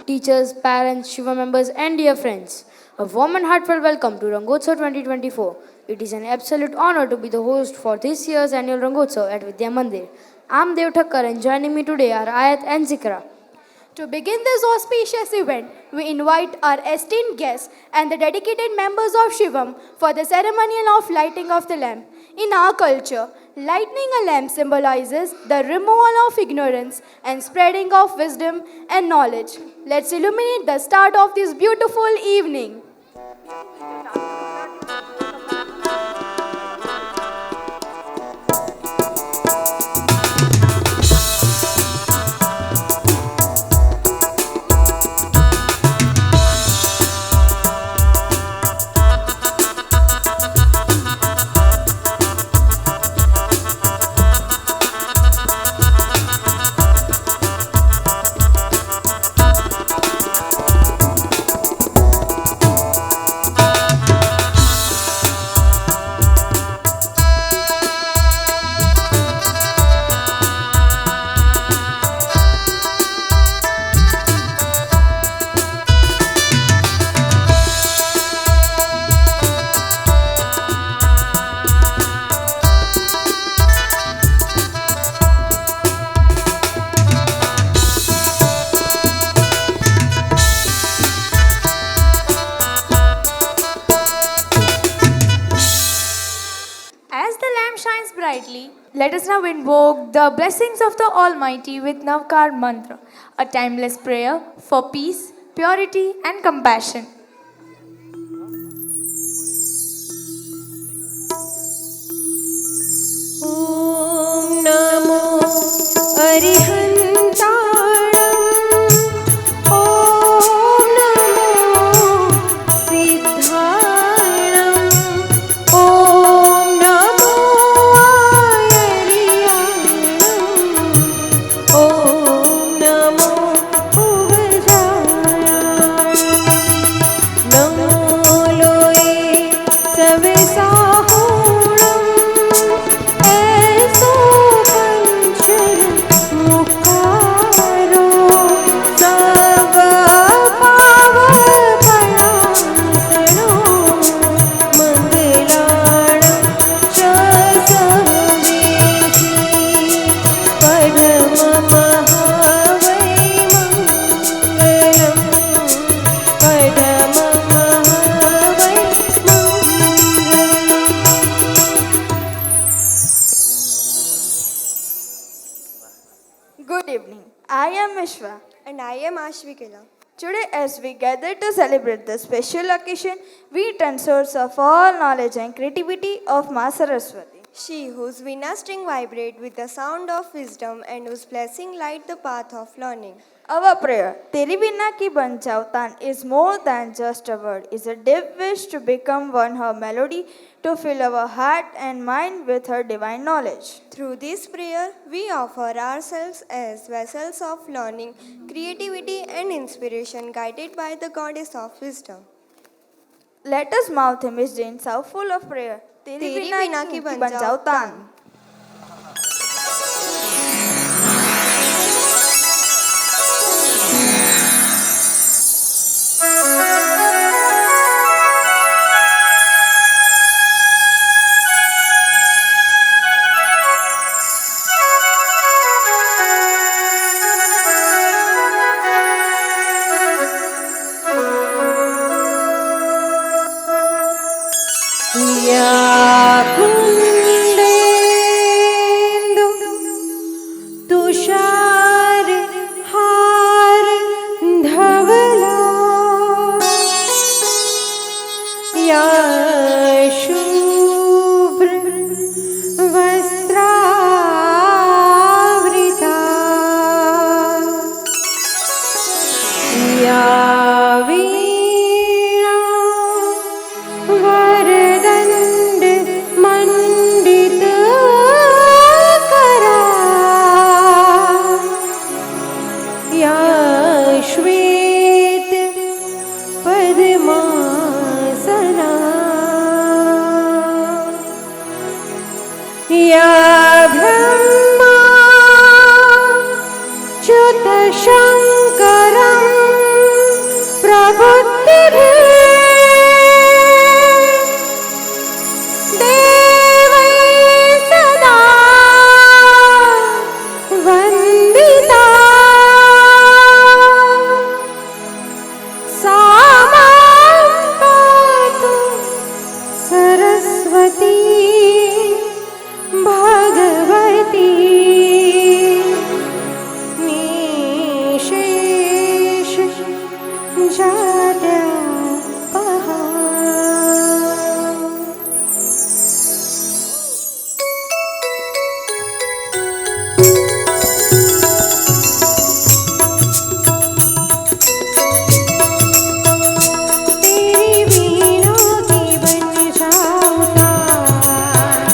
teachers, parents, Shiva members, and dear friends. A warm and heartfelt welcome to Rangotsav 2024. It is an absolute honor to be the host for this year's annual Rangotsav at Vidya Mandir. I'm Dev Thakkar and joining me today are Ayat and Zikra. To begin this auspicious event, we invite our esteemed guests and the dedicated members of Shivam for the ceremonial of lighting of the lamp. In our culture, lighting a lamp symbolizes the removal of ignorance and spreading of wisdom and knowledge. Let's illuminate the start of this beautiful evening. As the lamp shines brightly, let us now invoke the blessings of the Almighty with Navkar Mantra, a timeless prayer for peace, purity, and compassion. ॐ नमो अरिहन्ताणम् ॐ नमो सिद्धाणम् ॐ नमो आयर्याणम् ॐ नमो उवजाणाम् नमो लोये सविसाहुणम् ऐसो puncture मुखारो सब पाव परासनो मंगलाणं च सहवेति परम महावै मंगलम् परम महावै मंगलम्. Good evening. I am Vishwa. And I am Ashvikila. Today, as we gather to celebrate the special occasion, we turn source of all knowledge and creativity of Ma Saraswati. She whose Veena string vibrate with the sound of wisdom and whose blessing light the path of learning. Our prayer, Teri Bina Ki Ban Jao Tan, is more than just a word. Is a deep wish to become one her melody, to fill our heart and mind with her divine knowledge. Through this prayer, we offer ourselves as vessels of learning, creativity, and inspiration guided by the goddess of wisdom. Let us mouth image in so full of prayer. Teri Bina Ki Ban Jao Tan. या कुंदेन्दु तुषार हार धवला या शुभ्र वस्त्रावृता या वीणा वरदण्ड मण्डित करा या श्वेत पद्मासना या ब्रह्मा च्युत शङ्करम् बुद्धि देवै सदा वन्दिता सा मां पातु सरस्वती भगवती निशेष जाड्यापहा। तेरी वीणों की बन जाऊं तार,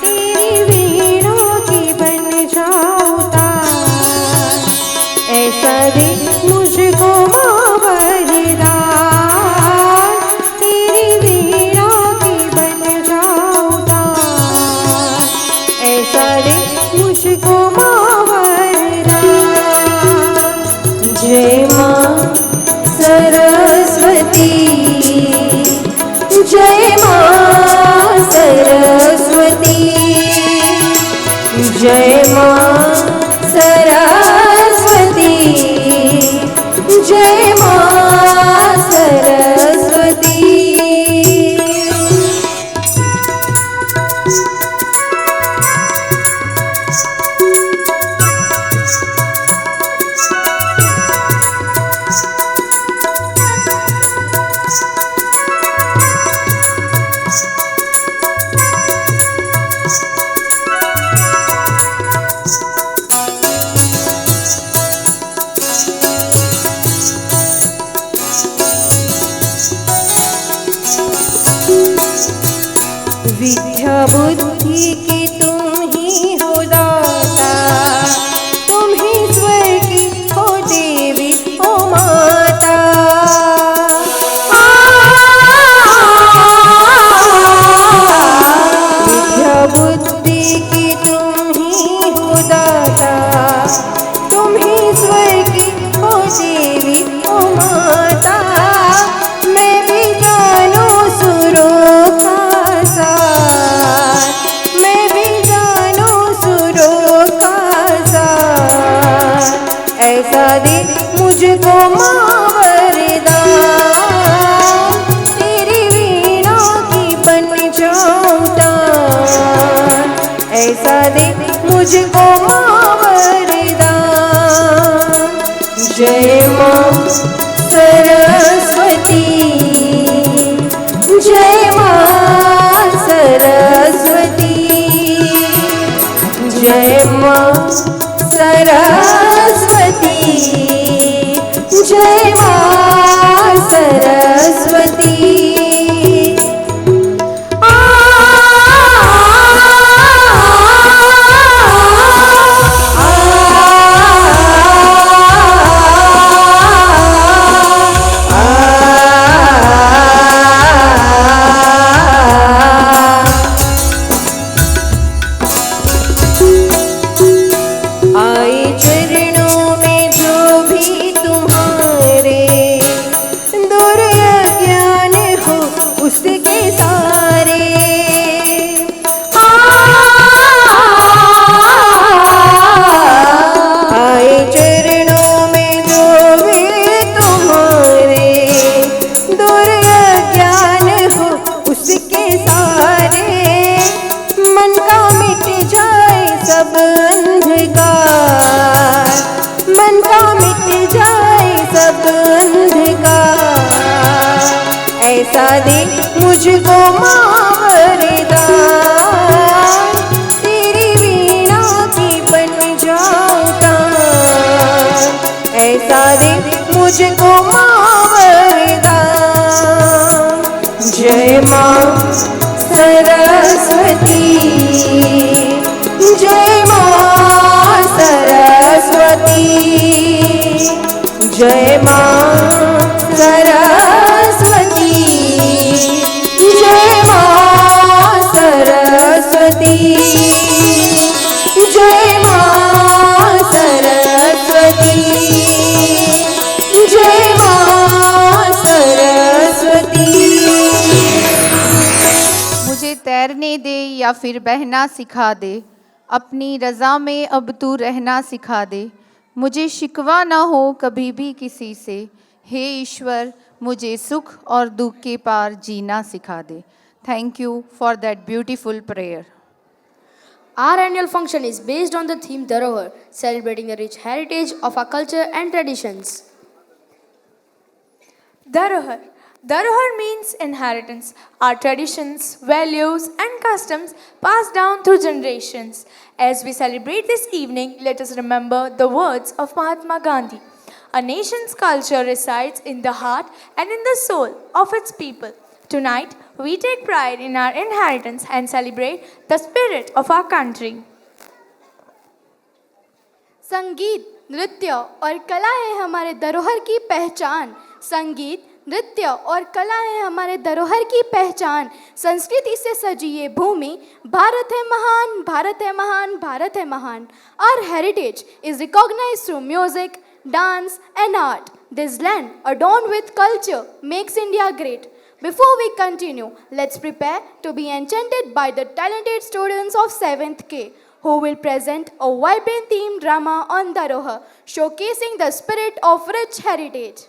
तेरी वीणों की बन जाऊं तार, ऐसा दे मुझको माँ वरदान। तेरी वीणों की बन जाऊं तार, ऐसा दे मुझको माँ वरदान। जय माँ सरस्वती, जय माँ सरस्वती, जय माँ सरस्वती, जय माँ सरस्वती। विद्या बुद्धि की तुम ही हो दाता, तुम ही स्वर्ग की हो देवी हो माता। विद्या बुद्धि की तुम ही हो दाता, तुम ही स्वर्ग की हो देवी हो माता। मैं भी जानू सुरों का सार, मैं भी जानू सुरों का सार, ऐसा दे मुझको माँ वरदान। तेरी वीणा की बन जाऊं तार, ऐसा दे मुझको माँ वरदान। जय माँ सरस्वती, जय माँ सरस्वती, जय माँ सरस्वती, जय माँ सरस्वती। आए चरणों में जो भी तुम्हारे, दूर अज्ञान हो उसके सारे। आए चरणों में जो भी तुम्हारे, दूर अज्ञान हो उसके सारे। मन का मिट जाए सब अंधकार, मन का मिट जाए सब अंधकार, ऐसा दे मुझको माँ वरदान। तेरी वीणा की बन जाऊं तार, ऐसा दे मुझको माँ वरदान। जय माँ सरस्वती, जय माँ सरस्वती, जय माँ सरस्वती, जय माँ सरस्वती, जय माँ सरस्वती, जय माँ या फिर बहना सिखा दे, अपनी रज़ा में अब तू रहना सिखा दे, मुझे शिकवा ना हो कभी भी किसी से, हे ईश्वर मुझे सुख और दुख के पार जीना सिखा दे. Thank you for that beautiful prayer. Our annual function is based on the theme Dharohar, celebrating the rich heritage of our culture and traditions. Dharohar. Dharohar means inheritance, our traditions, values, and customs passed down through generations. As we celebrate this evening, let us remember the words of Mahatma Gandhi. A nation's culture resides in the heart and in the soul of its people. Tonight, we take pride in our inheritance and celebrate the spirit of our country. संगीत, नृत्य और कला है हमारे धरोहर की पहचान. संगीत, नृत्य और कला है हमारे धरोहर की पहचान. संस्कृति से सजी ये भूमि, भारत है महान, भारत है महान, भारत है महान. Our heritage is recognized through music, dance and art. This land, adorned with culture, makes India great. Before we continue, let's prepare to be enchanted by the talented students of 7th K, who will present a vibrant theme drama on Dharohar, showcasing the spirit of rich heritage.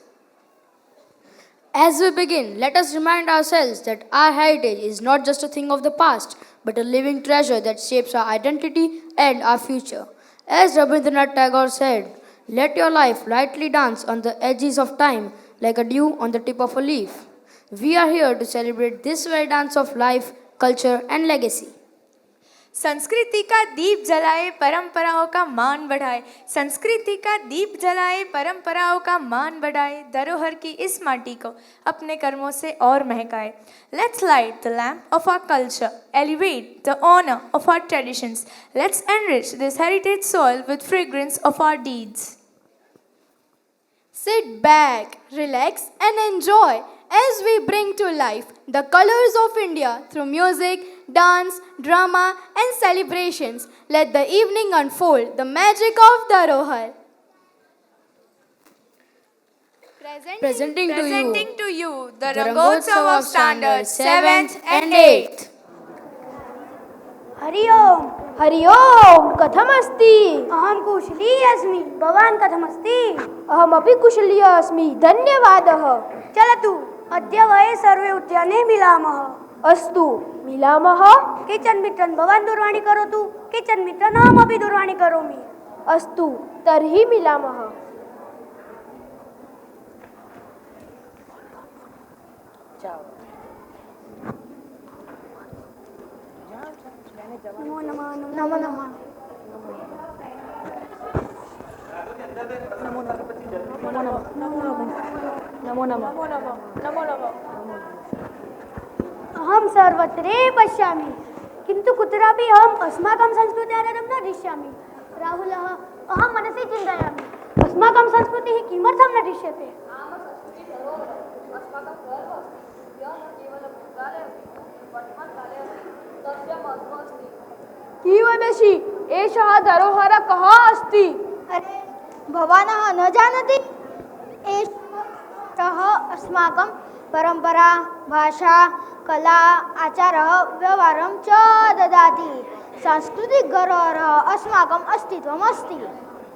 As we begin, let us remind ourselves that our heritage is not just a thing of the past, but a living treasure that shapes our identity and our future. As Rabindranath Tagore said, "Let your life lightly dance on the edges of time like a dew on the tip of a leaf." We are here to celebrate this very dance of life, culture and legacy. संस्कृति का दीप जलाए, परंपराओं का मान बढ़ाए. संस्कृति का दीप जलाए, परंपराओं का मान बढ़ाए. धरोहर की इस माटी को अपने कर्मों से और महकाए. Let's light the lamp of our culture, elevate the honor of our traditions. Let's enrich this heritage soil with fragrance of our deeds. Sit back, relax and enjoy as we bring to life the colors of India through music, dance, drama and celebrations. Let the evening unfold the magic of Dharohar. Presenting to you the the Rangotsav of standards 7th and 8th. Hari ओम. हरि ओम. कथमस्ति? अहं कुशली अस्मि. भवान् कथमस्ति? अहमपि कुशली अस्मि. धन्यवादः. चलतु, अद्य वयं सर्वे उद्याने मिलामः. अस्तु, मिलामः. केचन मित्रन् भवान् दूरवाणी करोतु, केचन मित्रन् अहमपि दूरवाणी करोमि. अस्तु, तर्हि मिलामः. नमो नमः. नमो नमः. नमो नमः. अहं सर्वत्र पश्यामि, किन्तु कुत्रापि अहम् अस्माकं संस्कृत्याः न दृश्यामि. राहुलः, अहं मनसि चिन्तयामि, अस्माकं संस्कृतिः किमर्थं न दृश्यते? किवदसि? एषः धरोहर कः अस्ति? अरे, भवान् न जानाति? एषः अस्माकं परम्परा, भाषा, कला, आचारः, व्यवहारं च ददाति. सांस्कृतिकधरोहरः अस्माकम् अस्तित्वम् अस्ति.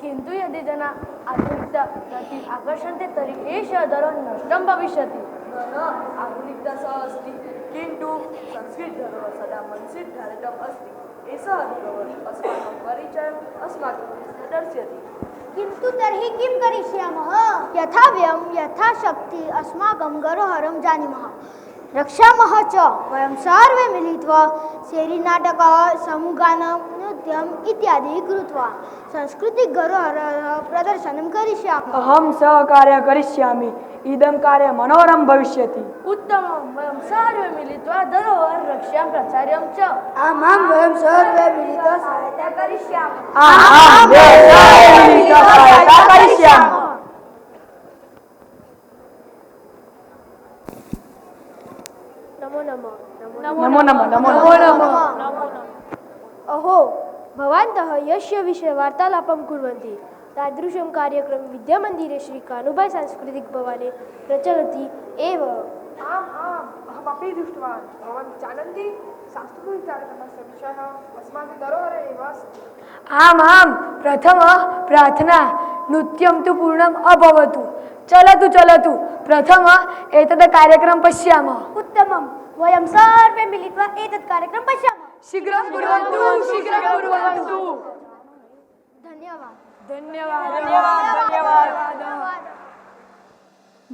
किन्तु यदि जनाः आधुनिकता प्रति आकर्षन्ते तर्हि एषः धरोहरः नष्टं भविष्यति. आधुनिकता सह अस्ति, किन्तु संस्कृतधरोहरः सदा मनसि धारितम् अस्ति. एषः धरोहरः अस्माकं परिचयम् अस्माकं दर्शयति. किन्तु तर्हि किं करिष्यामः? यथा वयं यथाशक्ति अस्माकं धरोहरं जानीमः, रक्षामः च. वयं सर्वे मिलित्वा शैलीनाटकः, समूहगानं, नृत्यम् इत्यादि कृत्वा सांस्कृतिकधरोहरः प्रदर्शनं करिष्यामः. अहं सहकार्यं करिष्यामि. इदं कार्यं मनोरमं भविष्यति. उत्तमं. वयं सर्वे मिलित्वा धरोहर रक्षां प्रचार्यं च. आमां, वयं सर्वे मिलित्वा सहायता करिष्यामः. नमो नमः. नमो नमः. नमो नमः. अहो, भवन्तः यस्य विषये वार्तालापं कुर्वन्ति तादृशं कार्यक्रम विद्यामन्दिरे श्री कानुबाई सांस्कृतिकभवने प्रचलति एव. आम्, अहमपि दृष्टवान् भवान् जानन्ति सांस्कृतिककार्यक्रमस्य विषयः अस्माकं धरोहरे एव अस्ति। आम् आम् प्रथमः प्रार्थना नृत्यं तु पूर्णम् अभवतु चलतु प्रथमः एतत् कार्यक्रमं पश्यामः। उत्तमं वयं सर्वे मिलित्वा एतत् कार्यक्रमं पश्यामः। शीघ्रं कुर्वन्तु।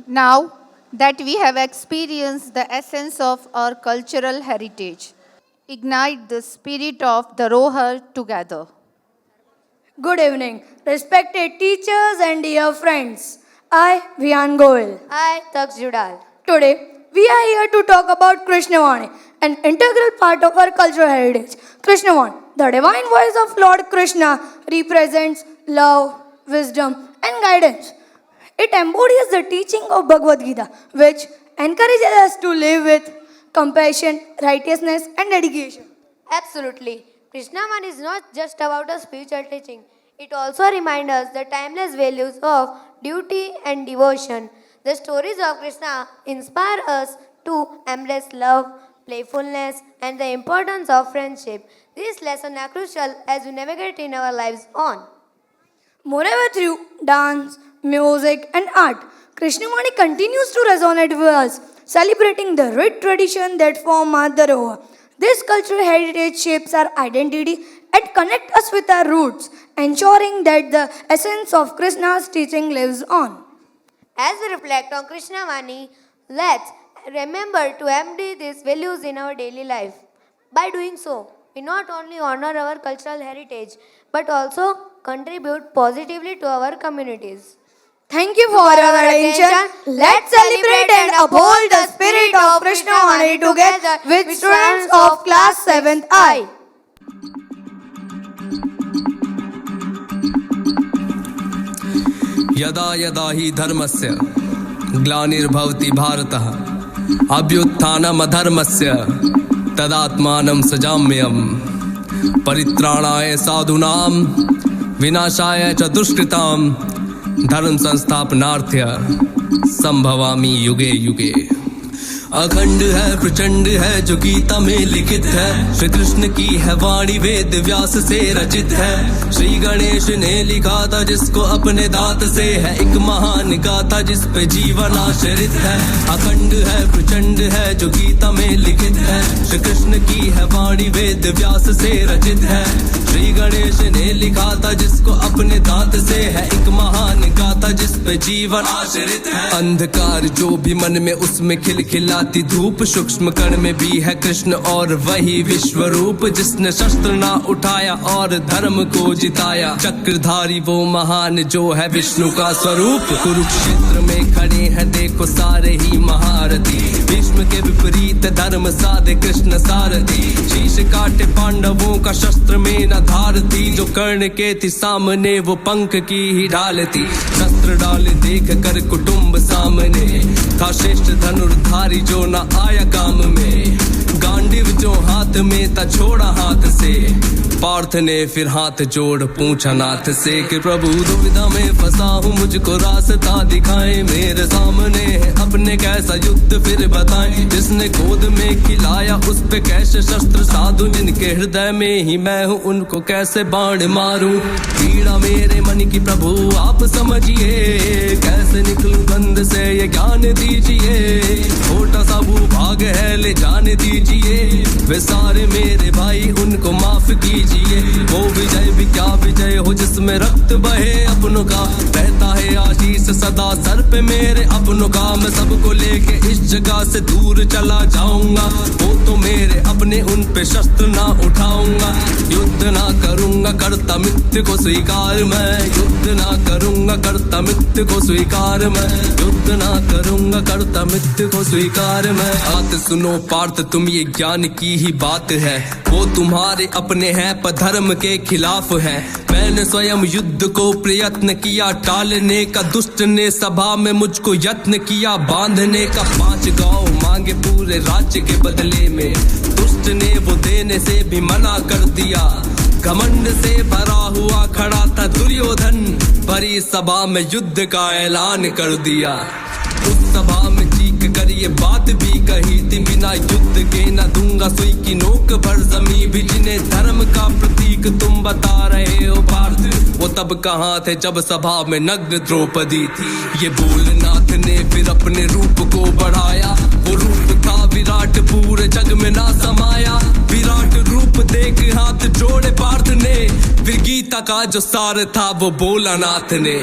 Now that we have experienced the essence of our cultural heritage, ignite the spirit of the Rohar together. Good evening, respected teachers and dear friends. I, Vian Goel. I Taksh Judal. Today, we are here to talk about Krishnavani, an integral part of our cultural heritage. Krishnavani, the divine voice of Lord Krishna, represents love, wisdom, and guidance. It embodies the teaching of Bhagavad Gita, which encourages us to live with compassion, righteousness, and dedication. Absolutely. Krishnavani is not just about a spiritual teaching. It also reminds us the timeless values of duty and devotion. The stories of Krishna inspire us to embrace love, playfulness, and the importance of friendship. These lessons are crucial as we navigate in our lives on. Moreover, through dance, music, and art, Krishnavani continues to resonate with us, celebrating the rich tradition that form our Dharohar. This cultural heritage shapes our identity and connects us with our roots, ensuring that the essence of Krishna's teaching lives on. As we reflect on Krishnavani, let's remember to embody these values in our daily life. By doing so, we not only honor our cultural heritage but also contribute positively to our communities. Thank you for your attention. Let's celebrate and uphold the spirit of Krishnavani together with students of class 7th I. यदा यदा हि धर्मस्य ग्लानिर्भवति भारतः अभ्युत्थानमधर्मस्य तदात्मानं सृजाम्यहम् परित्राणाय साधूनां विनाशाय च दुष्कृतां धर्म संस्थापनार्थ्य संभवामि युगे युगे। अखंड है प्रचंड है जो गीता में लिखित है, श्री कृष्ण की है वाणी वेद व्यास से रचित है। श्री गणेश ने लिखा था जिसको अपने दांत से है एक महान गाथा जिस पे जीवन आश्रित है। अखंड है प्रचंड है जो गीता में लिखित है, श्री कृष्ण की है वाणी वेद व्यास से रचित है। श्री गणेश ने लिखा था जिसको अपने दांत से है एक महान गाथा जिस पे जीवन आश्रित है। अंधकार जो भी मन में उसमें खिलखिलाती धूप, सूक्ष्म कण में भी है कृष्ण और वही विश्व रूप जिसने शस्त्र ना उठाया और धर्म को जिताया। चक्रधारी वो महान जो है विष्णु का स्वरूप। कुरुक्षेत्र में खड़े हैं देखो सारे ही महारथी, भीष्म के विपरीत धर्म साधे कृष्ण सारथी। शीश काटे पांडवों का शस्त्र में न धार थी, जो कर्ण के थी सामने वो पंख की ही ढाल थी। शस्त्र डाल देख कर कुटुंब सामने था श्रेष्ठ धनुर्धारी जो न आया काम में। गांडीव जो हाथ में था छोड़ा हाथ से, पार्थ ने फिर हाथ जोड़ पूछा नाथ से कि प्रभु दुविधा में फंसा हूँ मुझको रास्ता दिखाए। मेरे सामने है अपने कैसा युद्ध फिर बताएं, जिसने गोद में खिलाया उस पे कैसे शस्त्र साधु, जिनके हृदय में ही मैं हूँ उनको कैसे बाण मारूं। पीड़ा मेरे मन की प्रभु आप समझिए, कैसे निकलूं बंद से ये ज्ञान दीजिए। छोटा सा भूभाग है ले जाने दीजिए, वे सारे मेरे भाई उनको माफ कीजिए। वो विजय भी क्या विजय हो जिसमें रक्त बहे अपनों का, रहता है आशीष सदा सर पे मेरे अपनों का। मैं सबको लेके इस जगह से दूर चला जाऊंगा, वो तो मेरे अपने उन पे शस्त्र ना उठाऊंगा। युद्ध ना करूंगा करता मृत्यु को स्वीकार मैं, युद्ध ना करूंगा करता मृत्यु को स्वीकार मैं, युद्ध ना करूंगा करता मृत्यु को स्वीकार मैं। बात सुनो पार्थ तुम ये ज्ञान की ही बात है, वो तुम्हारे अपने हैं पर धर्म के खिलाफ है। मैंने स्वयं युद्ध को प्रयत्न किया टालने का, दुष्ट ने सभा में मुझको यत्न किया बांधने का। 5 गांव मांगे पूरे राज्य के बदले में, दुष्ट ने वो देने से भी मना कर दिया। घमंड से भरा हुआ खड़ा था दुर्योधन, भरी सभा में युद्ध का ऐलान कर दिया। उस सभा में चीख कर ये बात भी कही थी, बिना बिना युद्ध के न दूंगा सुई की नोक पर जमी भी जिन्हें धर्म का प्रतीक तुम बता रहे हो भारत, वो तब कहाँ थे जब सभा में नग्न द्रौपदी थी। ये भोलेनाथ ने फिर अपने रूप को बढ़ाया, वो रूप था विराट पूरे जग में ना समाया। विराट रूप देख हाथ जोड़े पार्थ ने, फिर गीता का जो सार था वो भोलानाथ ने।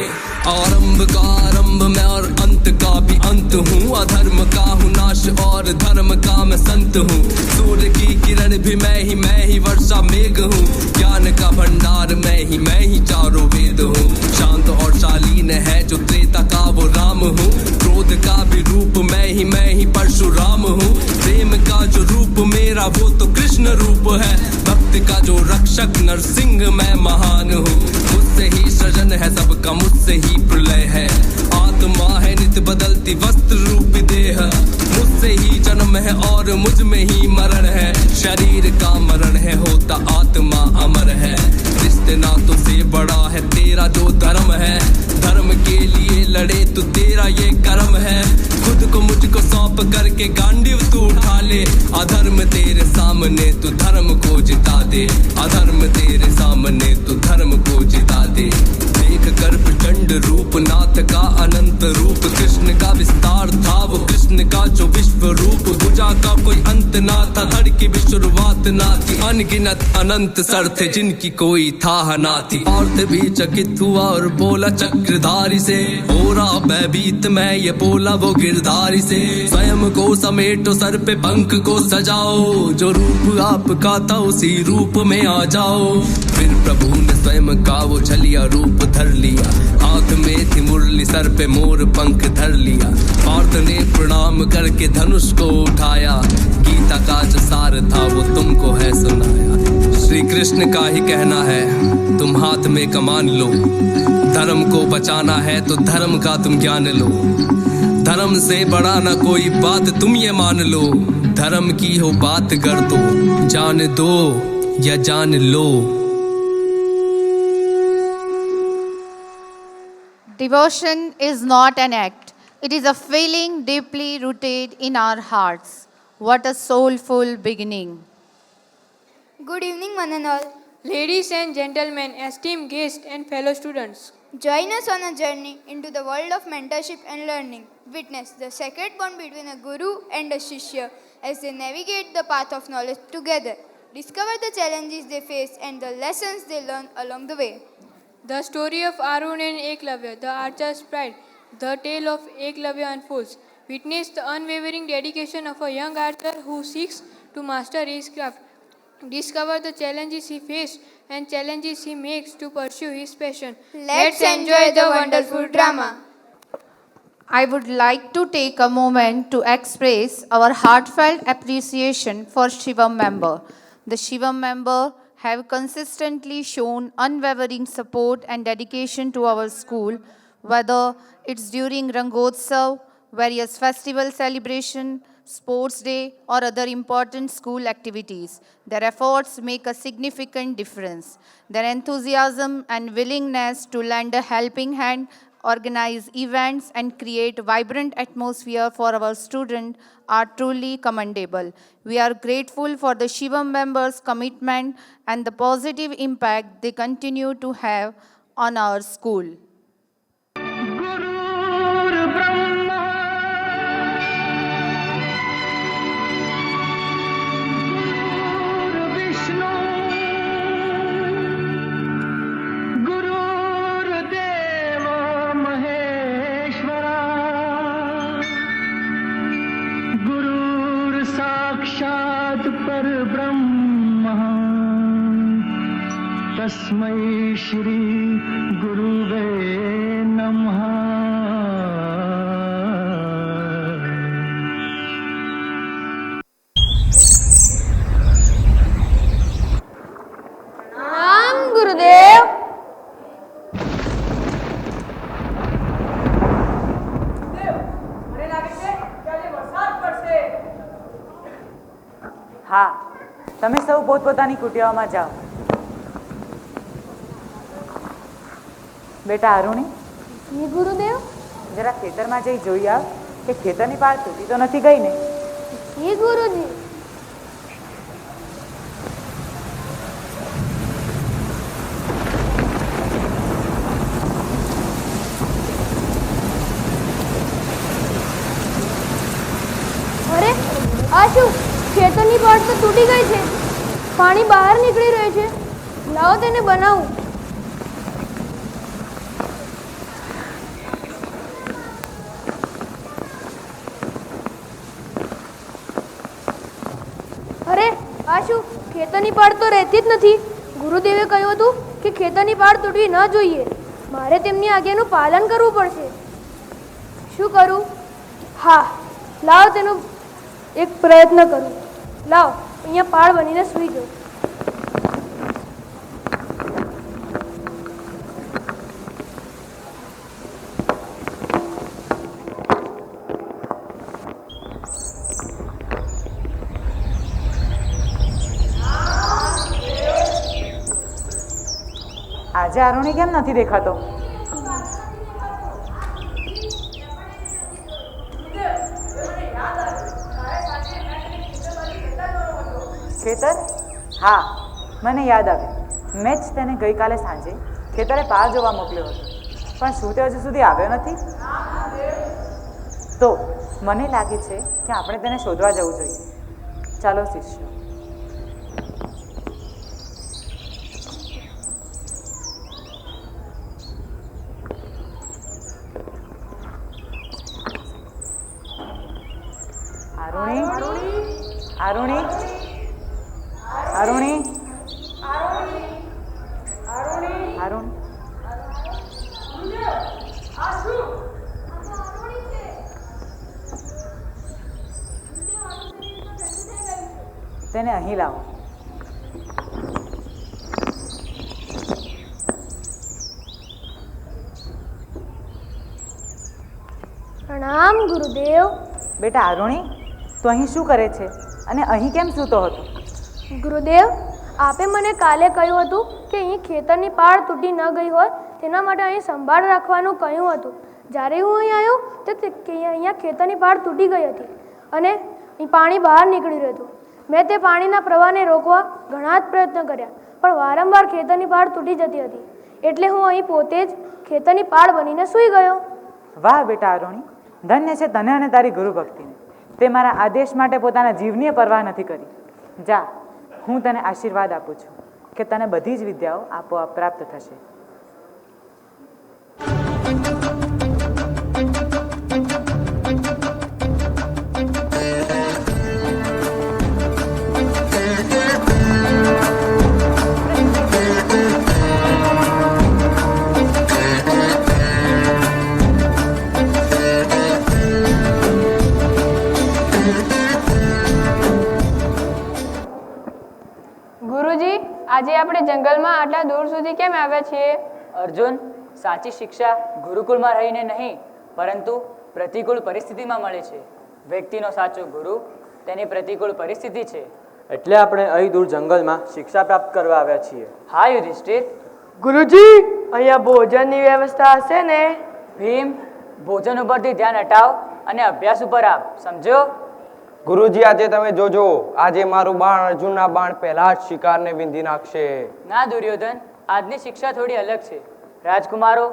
आरंभ का आरंभ मैं और अंत का भी अंत हूँ, अधर्म का हूँ नाश और धर्म का मैं संत हूँ। सूर्य की किरण भी मैं ही वर्षा मेघ हूँ, ज्ञान का भंडार मैं ही चारों वेद हूँ। शांत और शालीन है जो त्रेता का वो राम हूँ, क्रोध का भी रूप मैं ही परशुराम हूँ। प्रेम का जो रूप मेरा वो तो कृष्ण रूप है, भक्त का जो रक्षक नरसिंह मैं महान हूँ। मुझसे ही सृजन है सबका, मुझसे ही प्रलय है। आत्मा है नित्य बदलती वस्त्र रूप देह, मुझसे ही जन्म है और मुझ में ही मरण है। शरीर का मरण है होता आत्मा अमर है। रिश्ते नातों से बड़ा है तेरा जो धर्म है, धर्म के लिए लड़े तो तेरा ये कर्म है। खुद को मुझको सौंप करके गांडीव तू उठा ले, अधर्म तेरे सामने तू धर्म को जिता दे। अधर्म तेरे सामने तू धर्म को जिता दे। देख कर प्रचंड रूप नाथ का अनंत रूप, कृष्ण का विस्तार था वो कृष्ण का जो विश्व रूप। भुजा का कोई अंत ना था, धड़ की भी शुरुआत ना थी। अनगिनत अनंत सर थे जिनकी कोई था ना थी। पार्थ भी चकित हुआ और बोला चक्रधारी से, हो रहा भयभीत मैं ये बोला वो गिरधारी से। स्वयं को समेटो सर पे पंख को सजाओ, जो रूप आपका था उसी रूप में आ जाओ। फिर प्रभु ने स्वयं का वो छलिया रूप धर लिया, हाथ में थी मुरली सर पे मोर पंख धर लिया। पार्थ ने प्रणाम करके धनुष को उठाया, गीता का जो सार था वो तुमको है सुनाया। श्री कृष्ण का ही कहना है तुम हाथ में कमान लो, धर्म को बचाना है तो धर्म का तुम ज्ञान लो। धर्म से बड़ा ना कोई बात तुम ये मान लो, धर्म की हो बात कर दो, जान दो या जान लो। Devotion is not an act, it is a feeling deeply rooted in our hearts. What a soulful beginning. Good evening, one and all. Ladies and gentlemen, esteemed guests and fellow students. Join us on a journey into the world of mentorship and learning. Witness the sacred bond between a guru and a shishya as they navigate the path of knowledge together. Discover the challenges they face and the lessons they learn along the way. The story of Arun and Eklavya, the archer's pride, the tale of Eklavya unfolds. Witness the unwavering dedication of a young archer who seeks to master his craft. Discover the challenges he faced and challenges he makes to pursue his passion. Let's enjoy the wonderful drama. I would like to take a moment to express our heartfelt appreciation for Shivam member. The Shivam member have consistently shown unwavering support and dedication to our school, whether it's during Rangotsav, various festival celebration, sports day, or other important school activities. Their efforts make a significant difference. Their enthusiasm and willingness to lend a helping hand, organize events, and create vibrant atmosphere for our students are truly commendable. We are grateful for the Shivam members' commitment and the positive impact they continue to have on our school. तस्मै श्री गुरुवे नमः। प्रणाम गुरुदेव। મને લાગે છે કે આજે વરસાદ પડશે. હા, તમે સૌ પોતપોતાની કુટિયાઓમાં જાઓ. બેટા અરુણી, ગુરુદેવ, જરા ખેતરમાં જઈ જોઈ આવ કે ખેતરની પાળ તૂટી તો નથી ગઈ ને. જી ગુરુજી. અરે આ શું? ખેતરની પાટ તો તૂટી ગઈ છે. પાણી બહાર નીકળી રહ્યું છે. લાવો તેને બનાવું. અરે આ શું? ખેતરની પાટ તો રહેતી જ નથી. ગુરુદેવે કહ્યું હતું કે ખેતરની પાટ તૂટવી ન જોઈએ. મારે તેમની આજ્ઞાનું પાલન કરવું પડશે. શું કરું? હા, લાવો તેનો એક પ્રયત્ન કરું. લાવો અહીંયા પાળ બનીને સૂઈ જાઉં. આજે આરુણી કેમ નથી દેખાતો? ખેતર? હા, મને યાદ આવ્યું. મેં જ તેને ગઈકાલે સાંજે ખેતરે પાર જોવા મોકલ્યો હતો, પણ શું તે હજુ સુધી આવ્યો નથી? તો મને લાગે છે કે આપણે તેને શોધવા જવું જોઈએ. ચાલો શિષ્યો. આરુણી, આરુણી, આરુણી, આરુણ, તેને અહીં લાવો. પ્રણામ ગુરુદેવ. બેટા આરુણી, તું અહીં શું કરે છે અને અહીં કેમ સૂતો હતો? ગુરુદેવ, આપે મને કાલે કહ્યું હતું કે અહીં ખેતરની પાળ તૂટી ન ગઈ હોય તેના માટે અહીં સંભાળ રાખવાનું કહ્યું હતું. જ્યારે હું અહીં આવ્યો તો અહીંયા ખેતરની પાળ તૂટી ગઈ હતી અને અહીં પાણી બહાર નીકળી રહ્યું હતું. મેં તે પાણીના પ્રવાહને રોકવા ઘણા જ પ્રયત્ન કર્યા, પણ વારંવાર ખેતરની પાળ તૂટી જતી હતી. એટલે હું અહીં પોતે જ ખેતરની પાળ બનીને સૂઈ ગયો. વાહ બેટા આરુણી, ધન્ય છે તને અને તારી ગુરુ ભક્તિને. તે મારા આદેશ માટે પોતાના જીવની પરવાહ નથી કરી. જા, હું તને આશીર્વાદ આપું છું કે તને બધી જ વિદ્યાઓ આપોઆપ પ્રાપ્ત થશે. ગુરુજી, આજે આપણે જંગલમાં આટલા દૂર સુધી કેમ આવ્યા છીએ? અર્જુન, સાચી શિક્ષા ગુરુકુળમાં રહીને નહીં પરંતુ પ્રતિકૂળ પરિસ્થિતિમાં મળે છે. વ્યક્તિનો સાચો ગુરુ તેની પ્રતિકૂળ પરિસ્થિતિ છે. એટલે આપણે અહીં દૂર જંગલમાં શિક્ષા પ્રાપ્ત કરવા આવ્યા છીએ. હા યુધિષ્ઠિર. ગુરુજી, અહીંયા ભોજનની વ્યવસ્થા હશે ને? ભીમ, ભોજન ઉપરથી ધ્યાન હટાવ અને અભ્યાસ ઉપર આવ, સમજો? ગુરુજી, આજે તમે જોજો, આજે મારું બાણ અર્જુનના બાણ પહેલા જ શિકારને વિંધી નાખશે. ના દુર્યોધન, આજની શિક્ષા થોડી અલગ છે. રાજકુમારો,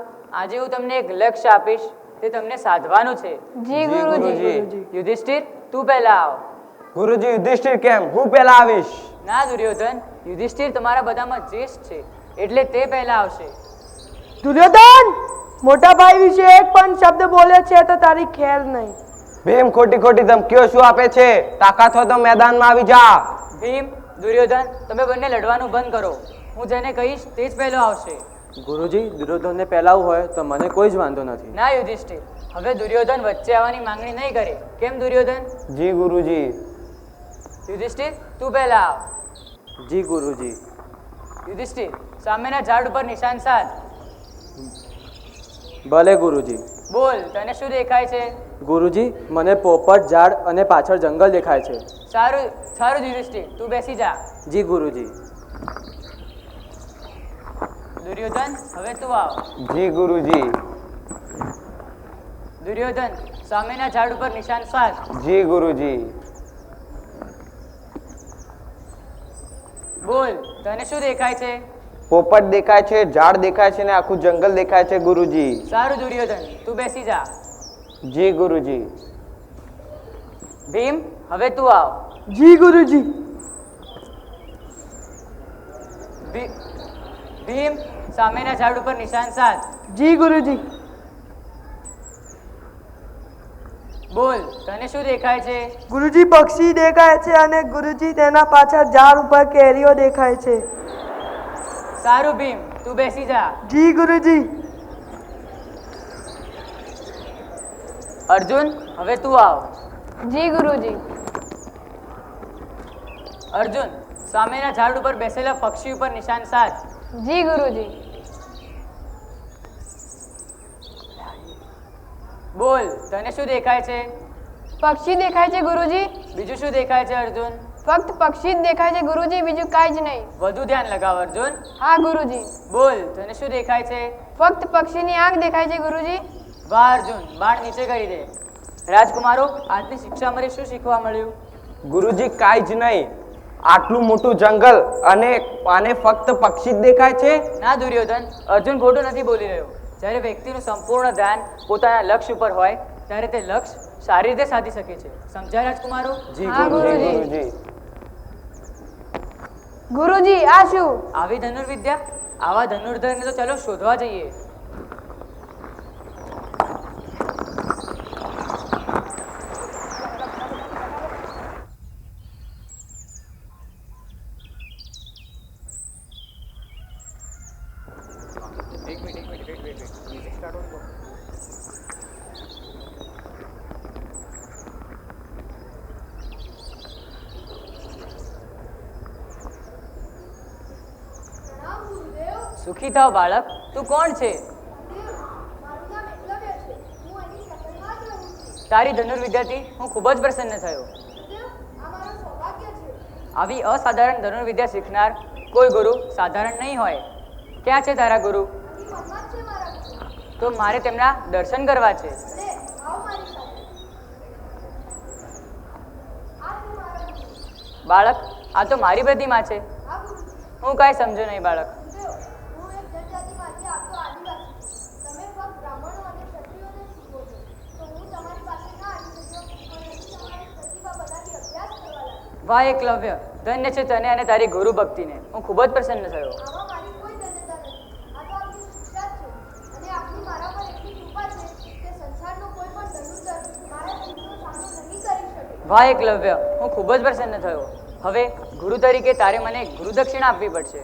આજે હું તમને એક લક્ષ્ય આપીશ, તે તમને સાધવાનું છે. જી ગુરુજી. યુધિષ્ઠિર, તું પહેલા આવ. ગુરુજી, યુધિષ્ઠિર કેમ? હું પહેલા આવીશ. ના દુર્યોધન, યુધિષ્ઠિર તમારા બધામાં શ્રેષ્ઠ છે એટલે તે પહેલા આવશે. દુર્યોધન, મોટા ભાઈ વિશે એક પણ શબ્દ બોલે છે તો તારી ખેર નહીં. ભીમ, ખોટી ખોટી ધમકીઓ શું આપે છે? તાકાત હોય તો મેદાનમાં આવી જા. ભીમ, દુર્યોધન, તમે બંને લડવાનું બંધ કરો. હું જેને કહીશ તે જ પહેલો આવશે. ગુરુજી, દુર્યોધનને પહેલાવું હોય તો મને કોઈ જ વાંધો નથી. ના યુધિષ્ઠિર, હવે દુર્યોધન વચ્ચે આવવાની માંગણી નહીં કરે. કેમ દુર્યોધન? જી ગુરુજી. યુધિષ્ઠિર, તું પહેલા આવ. જી ગુરુજી. યુધિષ્ઠિર, સામેના ઝાડ ઉપર નિશાન સાધ. ભલે ગુરુજી. બોલ, તને શું દેખાય છે? ગુરુજી, મને પોપટ, ઝાડ અને પાછળ જંગલ દેખાય છે. સારું સારું યુધિષ્ઠિર, તું બેસી જા. જી ગુરુજી. દુર્યોધન, હવે તું આવ. જી ગુરુજી. દુર્યોધન, સામેના ઝાડ ઉપર નિશાન સાધ. જી ગુરુજી. બોલ, તને શું દેખાય છે? પોપટ દેખાય છે, ઝાડ દેખાય છે ને આખું જંગલ દેખાય છે ગુરુજી. સારું દુર્યોધન, તું બેસી જા. જી ગુરુજી. ભીમ, હવે તું આવ. જી ગુરુજી. ભીમ, સામેના ઝાડ ઉપર નિશાન સાધ. જી ગુરુજી. બોલ, તને શું દેખાય છે? ગુરુજી પક્ષી દેખાય છે અને ગુરુજી તેના પાછળ ઝાડ ઉપર કેરીઓ દેખાય છે. સારું ભીમ, તું બેસી જા. જી ગુરુજી. અર્જુન, હવે તું આવ. જી ગુરુજી. અર્જુન, સામેના ઝાડ ઉપર બેસેલા પક્ષી ઉપર નિશાન સાધ. જી ગુરુજી. બોલ, તને શું દેખાય છે? પક્ષી દેખાય છે ગુરુજી. બીજું શું દેખાય છે અર્જુન? ફક્ત પક્ષી જ દેખાય છે ગુરુજી, બીજું કાંઈ જ નહીં. વધુ ધ્યાન લગાવ અર્જુન. હા ગુરુજી. બોલ, તને શું દેખાય છે? ફક્ત પક્ષીની આંખ દેખાય છે ગુરુજી. વાહ અર્જુન, બાણ નીચે કરી દે. રાજકુમારો, આજની શિક્ષા મને શું શીખવા મળ્યું? ગુરુજી કાંઈ જ નહીં. આટલું મોટું જંગલ અને આને ફક્ત પક્ષી જ દેખાય છે. ના દુર્યોધન, અર્જુન ખોટું નથી બોલી રહ્યો. જ્યારે વ્યક્તિનું સંપૂર્ણ ધ્યાન પોતાના લક્ષ્ય ઉપર હોય ત્યારે તે લક્ષ્ય સારી રીતે સાધી શકે છે. સમજાય રાજકુમારો? જી ગુરુજી. ગુરુજી, આ શું? આવી ધનુર્વિદ્યા? આવા ધનુર્ધરને તો ચાલો શોધવા જઈએ. સુખી થાવ બાળક. તું કોણ છે? તારી ધનુર્વિદ્યાથી હું ખૂબ જ પ્રસન્ન થયો. આવી અસાધારણ ધનુર્વિદ્યા શીખનાર કોઈ ગુરુ સાધારણ નહીં હોય. ક્યાં છે તારા ગુરુ? તો મારે તેમના દર્શન કરવા છે. બાળક, આ તો મારી પ્રતિમા છે. હું કાંઈ સમજો નહીં બાળક. વાહ એકલવ્ય, ધન્ય છે તને અને તારી ગુરુ ભક્તિને. હું ખૂબ જ પ્રસન્ન થયો. વાહ એકલવ્ય, હું ખૂબ જ પ્રસન્ન થયો. હવે ગુરુ તરીકે તારે મને ગુરુ દક્ષિણા આપવી પડશે.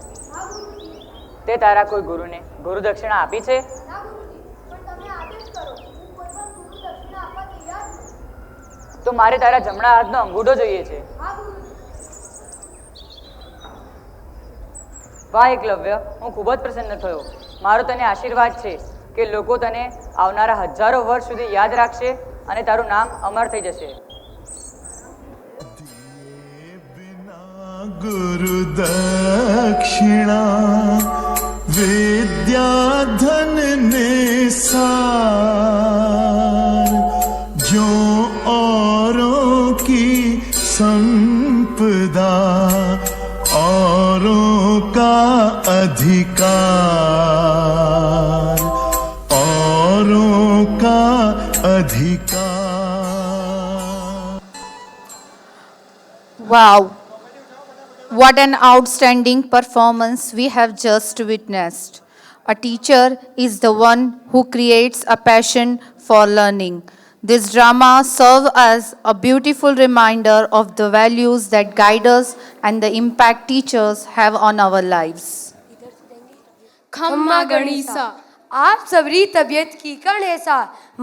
તે તારા કોઈ ગુરુને ગુરુ દક્ષિણા આપી છે? તો મારે તારા જમણા હાથનો અંગૂઠો જોઈએ છે. વાહ એકલવ્ય, હું ખૂબ જ પ્રસન્ન થયો. મારો તને આશીર્વાદ છે કે લોકો તને આવનારા હજારો વર્ષ સુધી યાદ રાખશે અને તારું નામ અમર થઈ જશે. गुरु दक्षिणा विद्या धन निसार जो औरों की संपदा औरों का अधिकार औरों का अधिकार. Wow! What an outstanding performance we have just witnessed. A teacher is the one who creates a passion for learning. This drama serves as a beautiful reminder of the values that guide us and the impact teachers have on our lives. खम्मा गणिसा आप सबरी तबीयत की कण ऐसा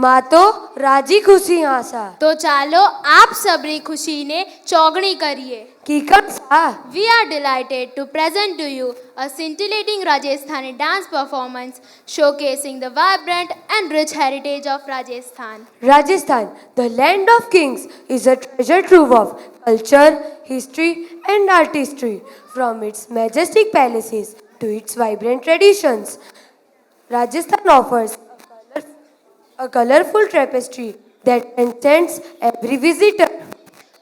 माँ तो राजी खुशी आशा તો ચાલો આપ સબરી ખુશીને ચોગણી કરીએ. की कण सा We are delighted to present to you a scintillating Rajasthani dance performance showcasing the vibrant and rich heritage of Rajasthan. Rajasthan, the land of kings, is a treasure trove of culture, history, and artistry. From its majestic palaces to its vibrant traditions, Rajasthan offers a colorful tapestry that enchants every visitor.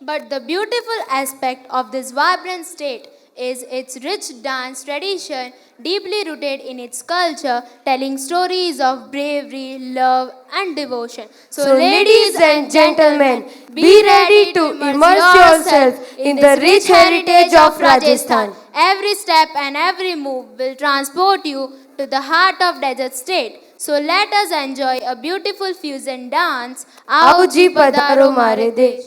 But the beautiful aspect of this vibrant state is its rich dance tradition, deeply rooted in its culture, telling stories of bravery, love, and devotion. So, ladies and gentlemen, be ready to immerse yourself in the rich heritage of Rajasthan. Every step and every move will transport you to the heart of desert state. So let us enjoy a beautiful fusion dance. आओ जी पधारो मारे देश.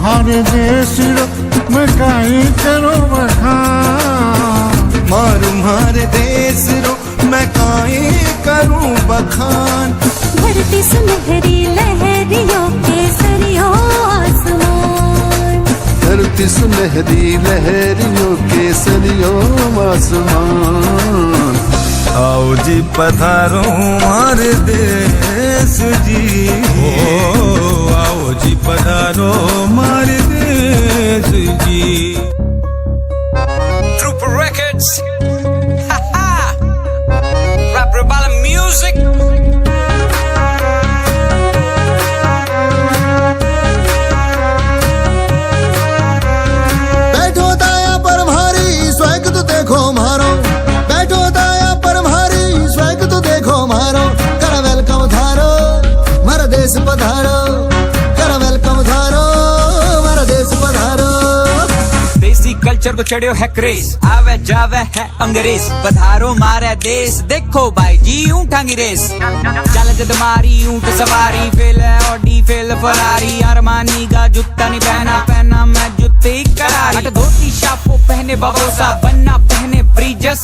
मारे देश रो मैं काई करो बखान मारू मारे देश रो मैं काई करूं बखान धरती सुनहरी लहरियों के सरियों आसमान धरती सुनहरी लहरियों के सरियों आसमान आओ जी पधारो मारे देश जी आओ जी पधारो मारे देश जी Trooper Records Rap Rebala Music बैठो दाया पर भारी स्वैग तो देखो मारो बैठो दाया पर भारी स्वैग तो देखो मारो कर वेलकम धारो मारा देश पधारो कर वेलकम धारो मारा देश पधारो देसी कल्चर को चढ़ियो है क्रेज आवे जावे है अंग्रेज पधारो मारे देश देखो भाई जी ऊंट अंग्रेज चल जद मारी ऊंट सवारी fail Audi fail Ferrari Armani का जूता नहीं पहना पहना मैं जूते करारी हट धोती शापो पहने बबोसा बन्ना पहने ब्रिजस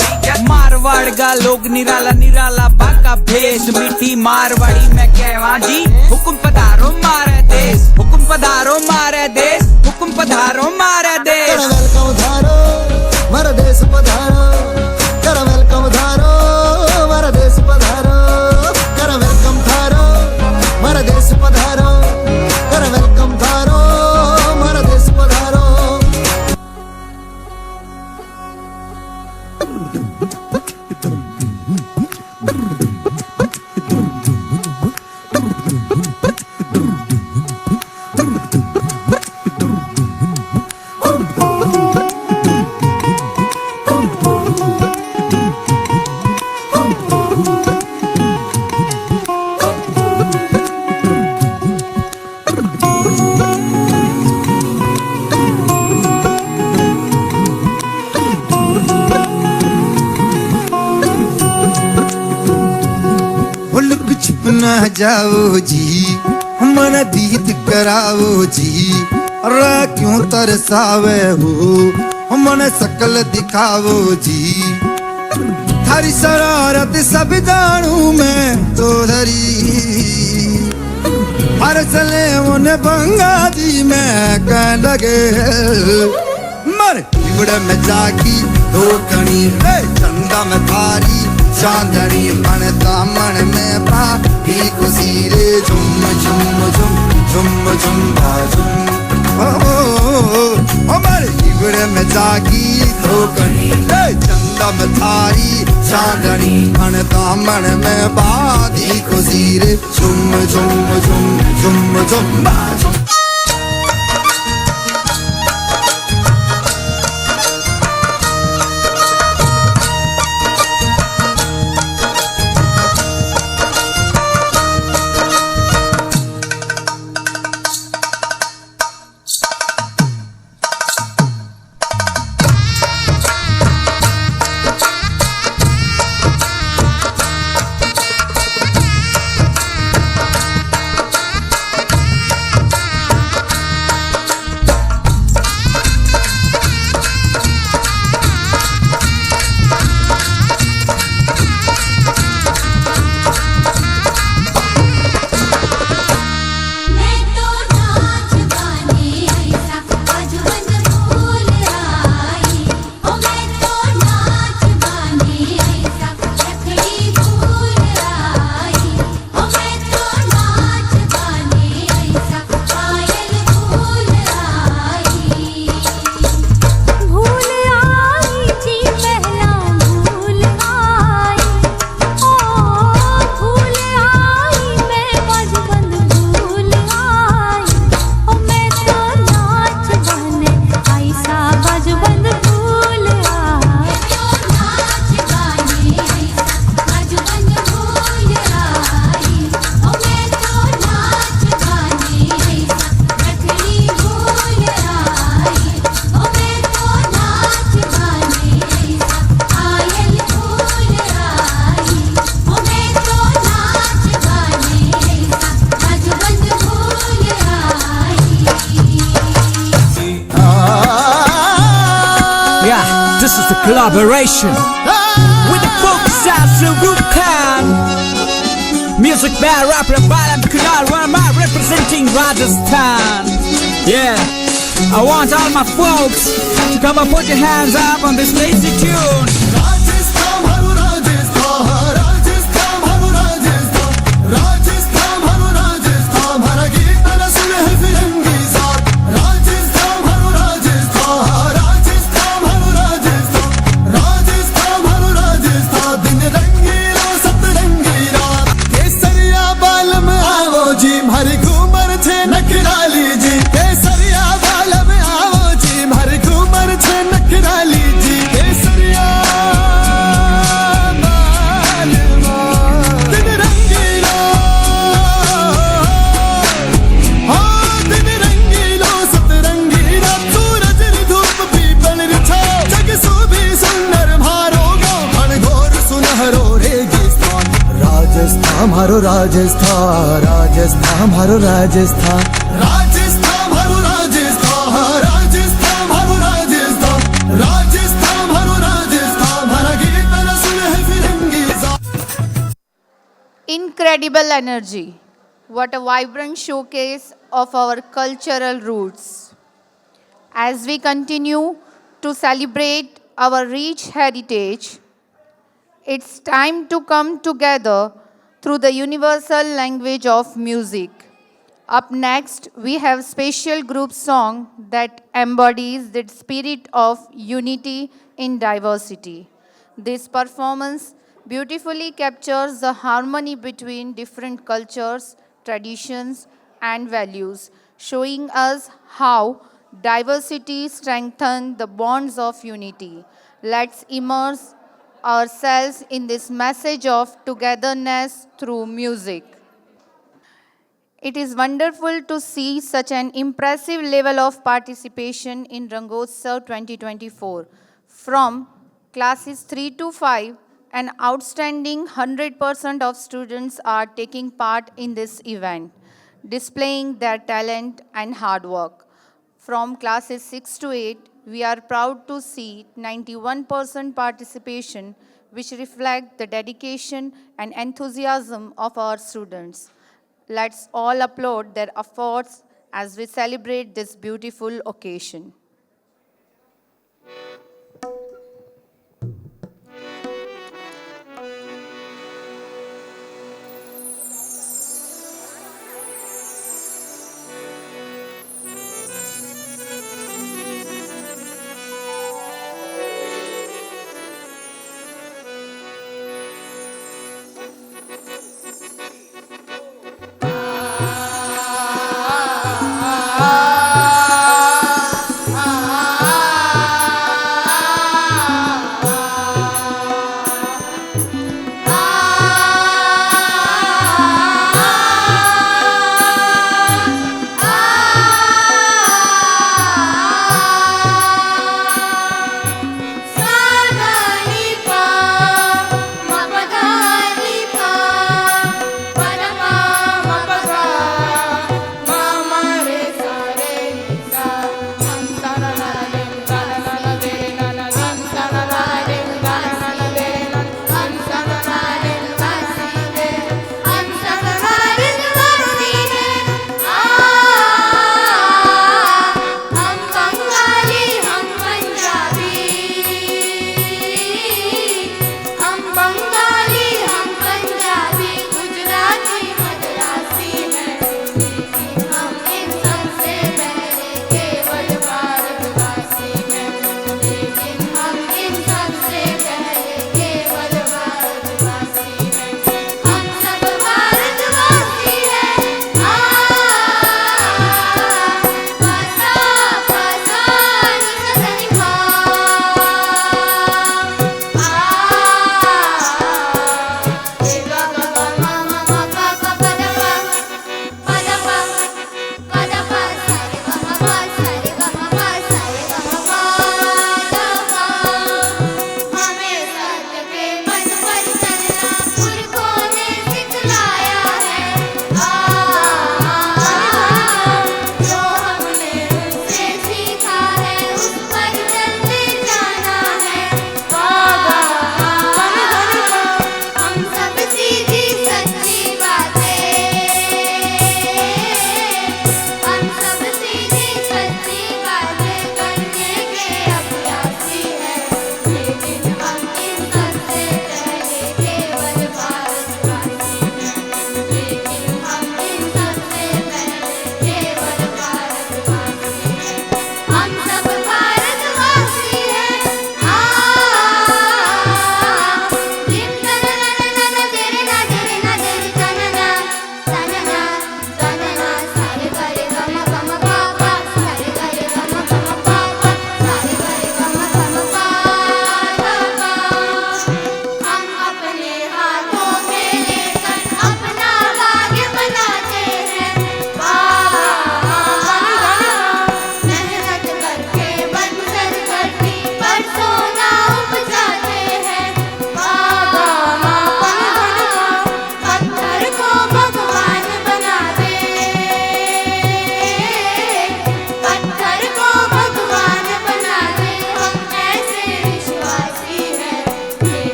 मारवाड़ का लोग निराला निराला बाका भेष मीठी मारवाड़ी में कहवा जी हुकुम पधारो मारे देश हुकुम पधारो मारे देश हुकुम पधारो मारे देश वेलकम धारो मारा देश पधारो कर वेलकम धारो मारा देश पधारो कर वेलकम धारो मारा देश पधारो कर वेलकम धारो मारा देश पधारो ना जाओ जी मन दीद कराओ जी रा क्यों तरसावे हो मन सकल दिखाओ जी थारी शरारत सब जानू मैं तो धरी हर चले उन्हें बंगा जी मैं कह लगे मर इबड़ में जागी दो कणी चंदा में थारी चांदनी मन दामन में पा ही खुशी रे झुम झुम झुम झुम झुम झुम हमारे इबड़े में जागी धोकनी चंदा में थारी चांदनी मन दामन में बादी खुशी रे झुम झुम झुम झुम झुम झुम collaboration with the folk Sasha Rukhan. Music by rapper Balam Kunal Verma representing Rajasthan. Yeah, I want all my folks to come and put your hands up on this lazy tune. Rajasthan haru Rajasthan, Rajasthan haru Rajasthan, Rajasthan haru Rajasthan, हमारा गीत न सुने है फिरंगी साथ. Rajasthan haru Rajasthan, Rajasthan haru Rajasthan, Rajasthan haru Rajasthan, दिन रंगीला सतरंगी रात. केसरिया बाल में आवो जी, हमारी घूमर छे नखराली जी. केसरिया बाल में आवो जी, हमारी घूमर छे नखराली जी. केसरिया बाल में दिन रंगीला, हाँ दिन रंगीला सतरंगी रात. सूरज री धूप पीपल री छाँव, जग सूबी सुंदर म्हारो गाँव, घनघोर सुनहरो रेगिस्तान. राजस्थान मारो राजस्थान, राजस्थान मारो राजस्थान, राजस्थान मारो राजस्थान, राजस्थान मारो राजस्थान, राजस्थान मारो राजस्थान, हमारा गीत न सुने है फिरंगी साथ. Incredible energy. What a vibrant showcase of our cultural roots. As we continue to celebrate our rich heritage, it's time to come together through the universal language of music. Up next, we have special group song that embodies the spirit of unity in diversity. This performance beautifully captures the harmony between different cultures, traditions, and values, showing us how diversity strengthens the bonds of unity. Let's immerse ourselves in this message of togetherness through music. It is wonderful to see such an impressive level of participation in Rangotsav 2024. From classes 3 to 5, an outstanding 100% of students are taking part in this event, displaying their talent and hard work. From classes 6 to 8, we are proud to see 91% participation, which reflect the dedication and enthusiasm of our students. Let's all applaud their efforts as we celebrate this beautiful occasion.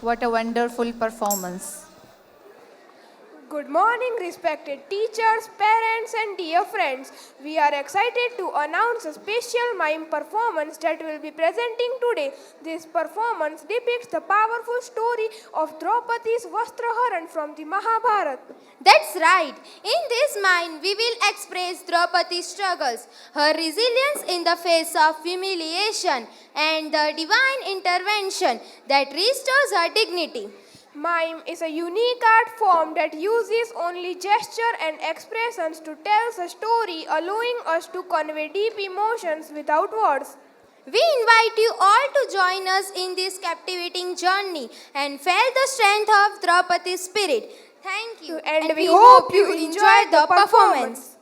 What a wonderful performance. Good morning, respected teachers, parents, and dear friends. We are excited to announce a special mime performance that will be presenting today. This performance depicts the powerful story of Draupadi's Vastraharan from the Mahabharata. That's right. In this mime, we will express Draupadi's struggles, her resilience in the face of humiliation, and the divine intervention that restores her dignity. Mime is a unique art form that uses only gesture and expressions to tell a story, allowing us to convey deep emotions without words. We invite you all to join us in this captivating journey and feel the strength of Draupadi's spirit. Thank you, and we hope you enjoy the performance.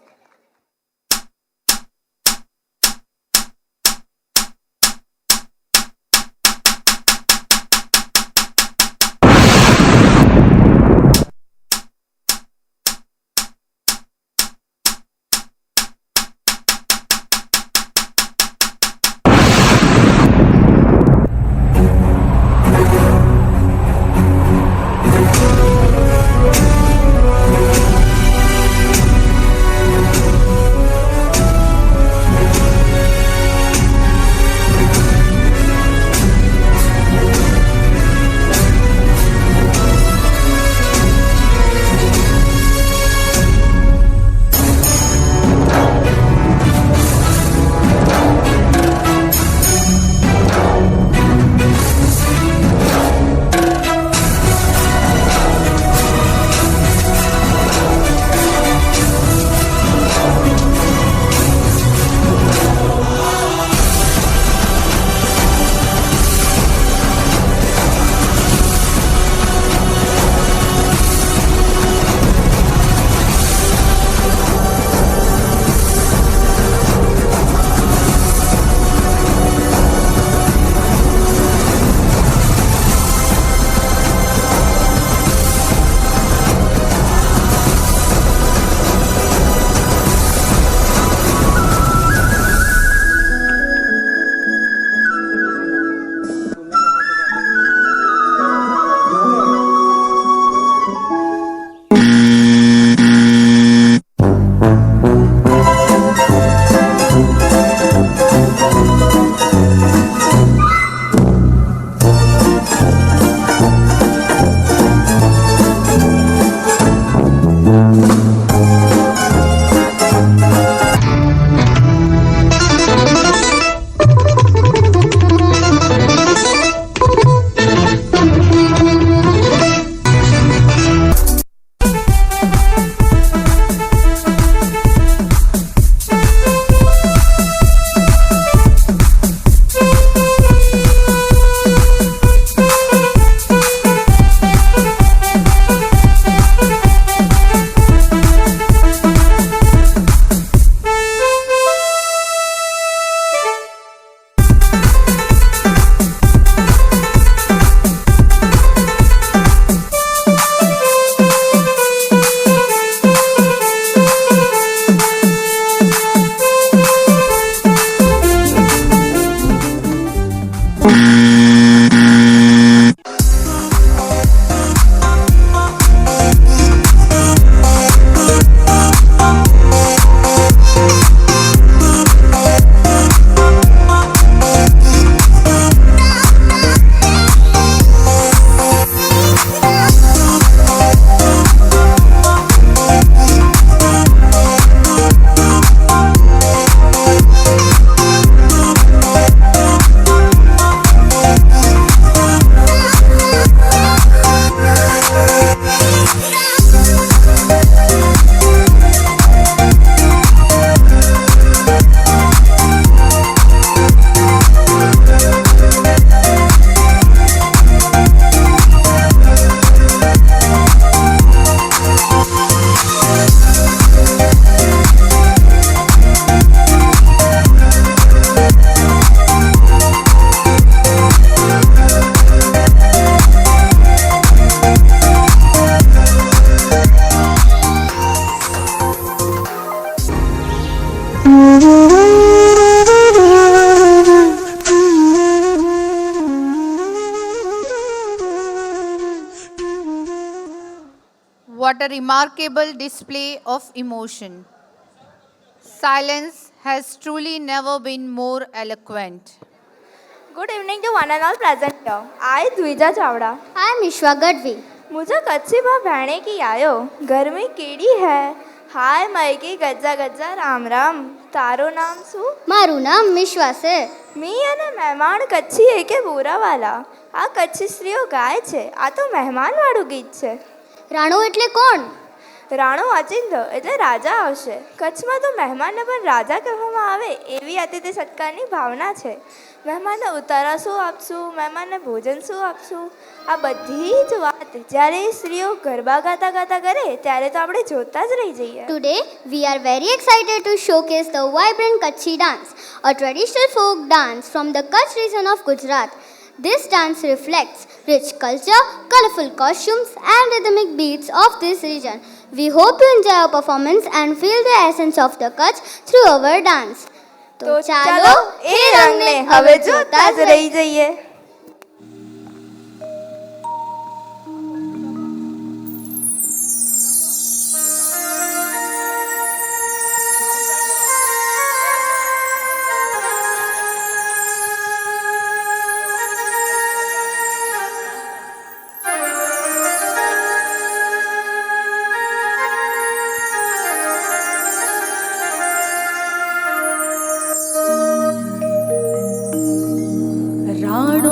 What a remarkable display of emotion. Silence has truly never been more eloquent. Good evening to one and all present here. I, Dvija Chavda. I am Ishwa Gadvi. मुझे कच्ची भाव बहने की आयो गर्मी केड़ी है हाय मायके गज्जा गज्जा राम राम तारो नाम શું મારું નામ વિશ્વા છે. મી અને મહેમાન કચ્છી એકે બોરાવાલા આ કચ્છી સ્ત્રીઓ ગાય છે આ તો મહેમાનવાળું ગીત છે. રાણો એટલે કોણ? રાણો અચિંત એટલે રાજા આવશે. કચ્છમાં તો મહેમાનને પણ રાજા કહેવામાં આવે એવી અતિથિ સત્કારની ભાવના છે. મહેમાનને ઉતારા શું આપશું મહેમાનને ભોજન શું આપશું આ બધી જ વાત જ્યારે સ્ત્રીઓ ગરબા ગાતા ગાતા કરે ત્યારે તો આપણે જોતા જ રહી જઈએ. Today we are very excited to showcase the vibrant Kutchi dance, a traditional folk dance from the Kutch region of Gujarat. This dance reflects rich culture, colorful costumes and rhythmic beats of this region. We hope you enjoy our performance and feel the essence of the Kutch through our dance. તો ચાલો એ રંગને હવે જોતા જ રહી જઈએ. રાણો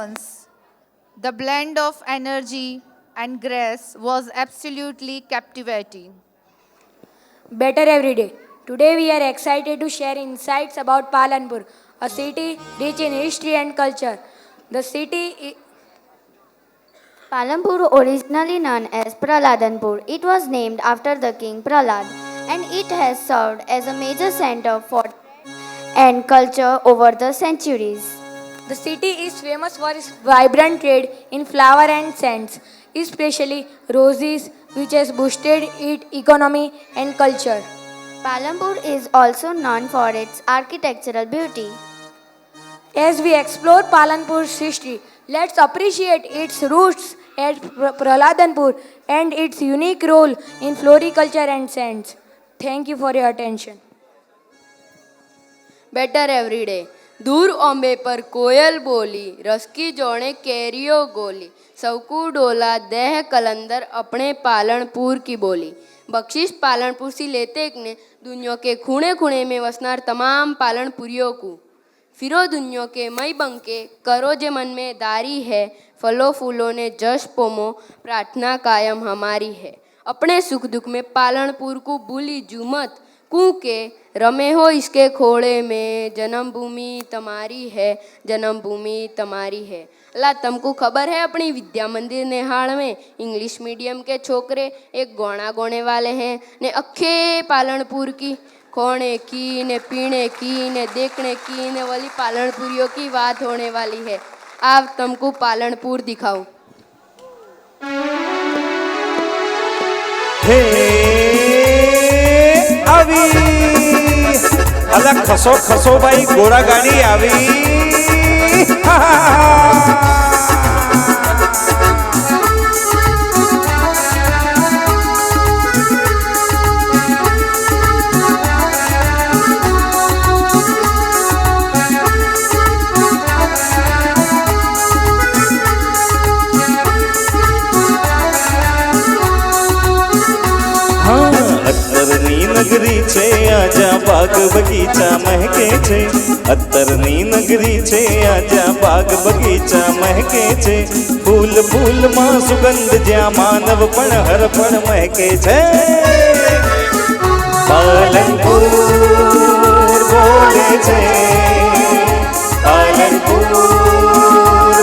performance. The blend of energy and grace was absolutely captivating. Better every day. Today we are excited to share insights about Palanpur, a city rich in history and culture. The city Palanpur, originally known as Praladanpur, it was named after the king Pralad, and it has served as a major center for trade and culture over the centuries. The city is famous for its vibrant trade in flower and scents, especially roses, which has boosted its economy and culture. Palanpur is also known for its architectural beauty. As we explore Palanpur's history, let's appreciate its roots at Praladanpur and its unique role in floriculture and scents. Thank you for your attention. Better everyday दूर ओंबे पर कोयल बोली रस की जोड़े Cairo गोली सबकू डोला देह कलंदर अपने पालनपुर की बोली बख्शिश पालनपुर सी लेते ने दुनिया के खूणे खूणे में वसनार तमाम पालनपुरियों को फिरो दुनिया के मई बंके करो जे मन में दारी है फलों फूलों ने जश पोमो प्रार्थना कायम हमारी है अपने सुख दुख में पालनपुर को भूली जुमत कूके रमे हो इसके खोड़े में जन्मभूमि तुम्हारी है जन्मभूमि तुम्हारी है। अल्लाह तुमको खबर है अपनी विद्या मंदिर नेहाड़ में इंग्लिश मीडियम के छोकरे एक गौणा गोने वाले हैं ने अखे पालनपुर की खोने की ने पीने की ने देखने की ने वाली पालनपुरियों की बात होने वाली है। आप तुमको पालनपुर दिखाऊं। આવી અલા ખસો ખસો ભાઈ ઘોડા ગાડી આવી नगरी छे आजा बाग बगीचा महके छे अत्तरनी नगरी छे आजा बाग बगीचा महके छे फूल फूल मां सुगंध ज्या मानव पण हर पण महके छे पालनपुर बोले छे पालनपुर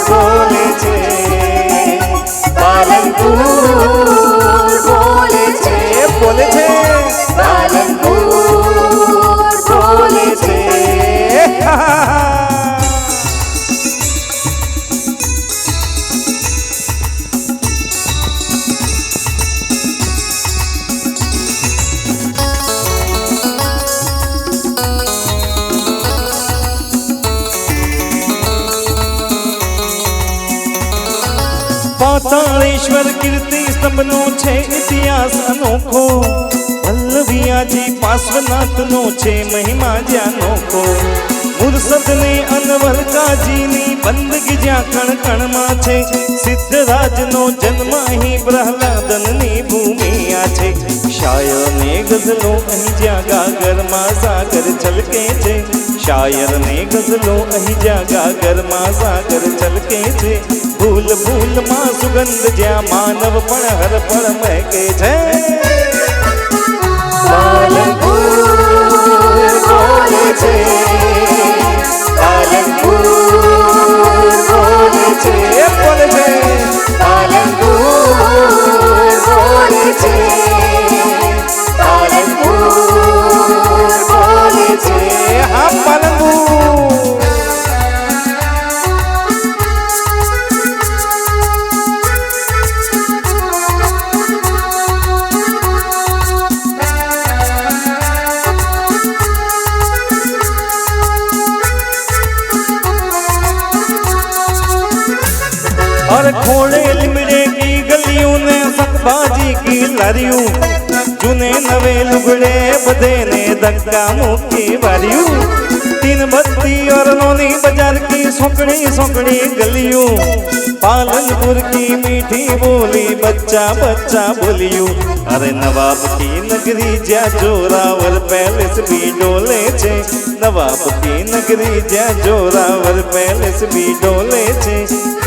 बोले छे पालनपुर बोले छे बोले छे पालनपुर बोले छे पातालेश्वर कीर्ति स्तंभनो छे इतिहास अनोखो वल्लभियाजी पार्श्वनाथनो छे महिमा ज्यानोखो मुरसदने अनवरकाजीनी बंदगी ज्या कण कणमा छे सिद्धराजनो जन्म અહીં પ્રહલાદનની ભૂમિ આ છે શાયરને ગઝલો અહીં જ્યા ગાગરમાં સાગર છલકે છે શાયરને ગઝલો અહીં જ્યા ગાગરમાં સાગર છલકે છે ફૂલ ફૂલમાં સુગંધ જ્યા માનવ પણ હર પળ મહેકે છે પાલનપુર બોલે છે પાલનપુર બોલે છે બોલે છે પાલનપુર બોલે છે પાલનપુર બોલે છે હા પાલનપુર और खोड़े लिमड़े की गलियों ने सकबाजी की लारियों जूने नवे लुगड़े बधे ने धक्का मुक्की वारियों तीन बत्ती और नौनी बाजार की सोकड़ी सोकड़ी गलियों पालनपुर की मीठी बोली बच्चा बच्चा बोलियो अरे नवाब की नगरी ज्या जोरावर पैलेस भी डोले छे नवाब की नगरी ज्या जोरावर पैलेस भी डोले छे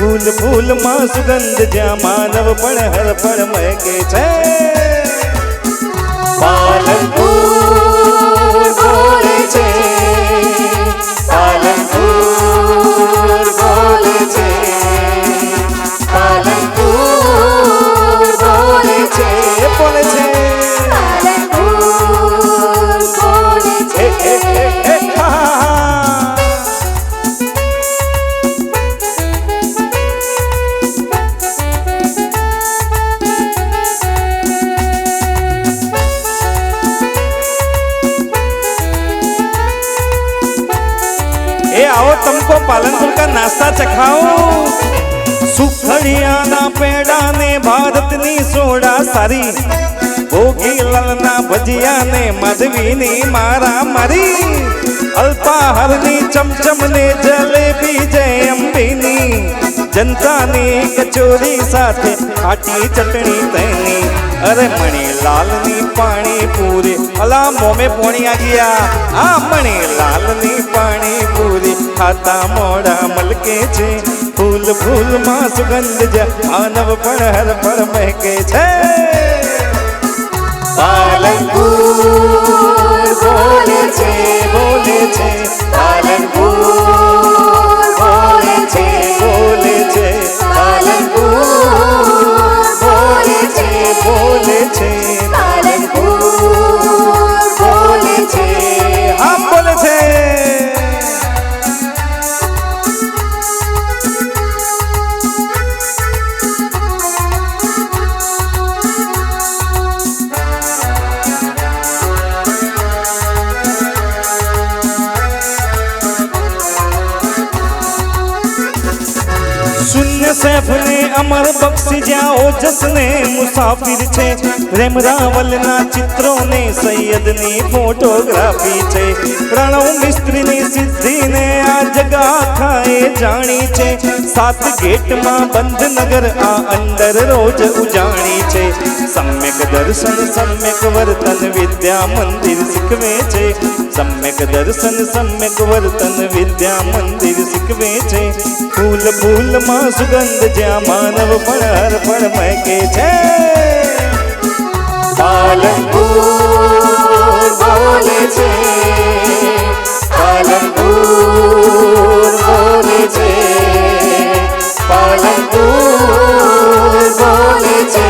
फूल फूल માં સુગંધ જ્યાં માનવ પણ હર પળ મહેકે છે પાલનપુર બોલે છે પાલનપુર બોલે છે પાલનપુર બોલે છે બોલે છે પાલનપુર બોલે છે હા आओ तुमको पालनपुर का नाश्ता चखाऊं सुखड़ियाना पेड़ा ने भारत नी सोडा सारी भोगी ललना भजिया ने मधवी नी मारा मारी अल्पाहार नी चमचम ने जलेबी जय अंबीनी जनता नी कचोरी साथे खाटी चटनी तेनी अरे मणि लाल नी पानी पूरी अला मुंह में पानी आ गया आ मणि लाल नी पानी पूरी खाता मोड़ा मलके छे फूल फूल मां सुगंध जा मानव पण हर पल महके छे पालनपुर बोले छे पालनपुर बोले छे पालनपुर बोले छे पालनपुर बोले छे हाँ बोले छे शून्य सैफ ने अमर बख्शी जाओ जसने मुसाफिर छे प्रेम रावल ना चित्रों ने सैयद नी फोटोग्राफी छे प्रणव मिस्त्री नी सिद्धि ने आ जगह खाए जानी छे सात गेट मां बंद नगर आ अंदर रोज उजाणी छे सम्यक दर्शन सम्यक वर्तन विद्या मंदिर शिकवे छे सम्यक दर्शन सम्यक वर्तन विद्या मंदिर शिकवे छे फूल फूल मां सुगंध ज्या मानव पण हर पल महके छे पालनपुर बोले छे पालनपुर बोले छे पालनपुर बोले छे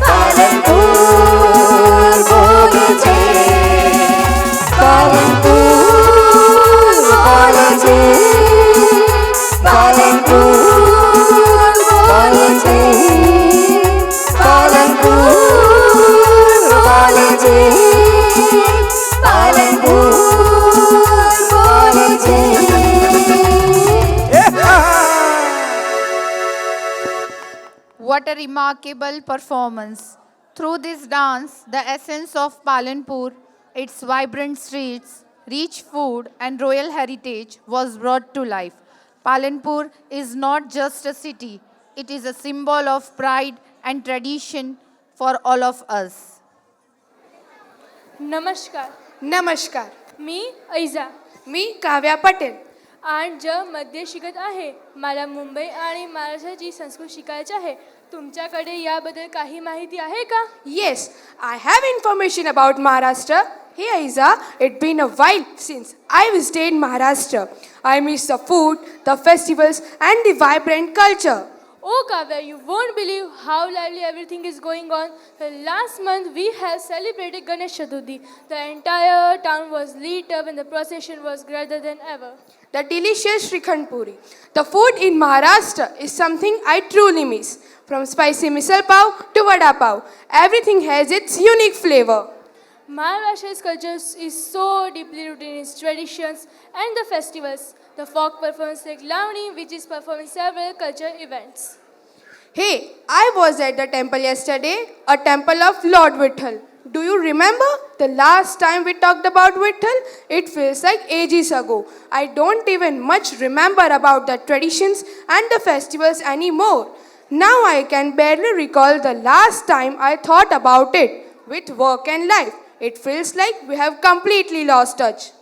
पालनपुर बोले छे पालनपुर बोले छे पालनपुर बोले छे पालनपुर बोले छे पालनपुर बोले छे What a remarkable performance. Through this dance, the essence of Palanpur, its vibrant streets, rich food and royal heritage was brought to life. Palanpur is not just a city, it is a symbol of pride and tradition for all of us. नमस्कार नमस्कार मी ऐजा मी काव्या पटेल आणि ज मध्ये शिकत आहे मला मुंबई आणि महाराष्ट्राची संस्कृती शिकायची आहे तुमच्याकडे याबद्दल काही माहिती आहे का Yes, I have information about Maharashtra. Hey Aiza, it's been a while since I visited Maharashtra. I miss the food, the festivals and the vibrant culture. Oh Kavya, you won't believe how lively everything is going on. Last month we have celebrated Ganesh Chaturthi. The entire town was lit up and the procession was greater than ever. The delicious Shrikhand Puri. The food in Maharashtra is something I truly miss. From spicy misal pav to vada pav, everything has its unique flavor. Maharashtra's culture is so deeply rooted in its traditions and the festivals. The folk performance like Lavani, which is performing several cultural events. Hey, I was at the temple yesterday, a temple of Lord Vithal. Do you remember the last time we talked about Vitthal? It feels like ages ago. I don't even much remember about the traditions and the festivals anymore. Now I can barely recall the last time I thought about it. With work and life, it feels like we have completely lost touch.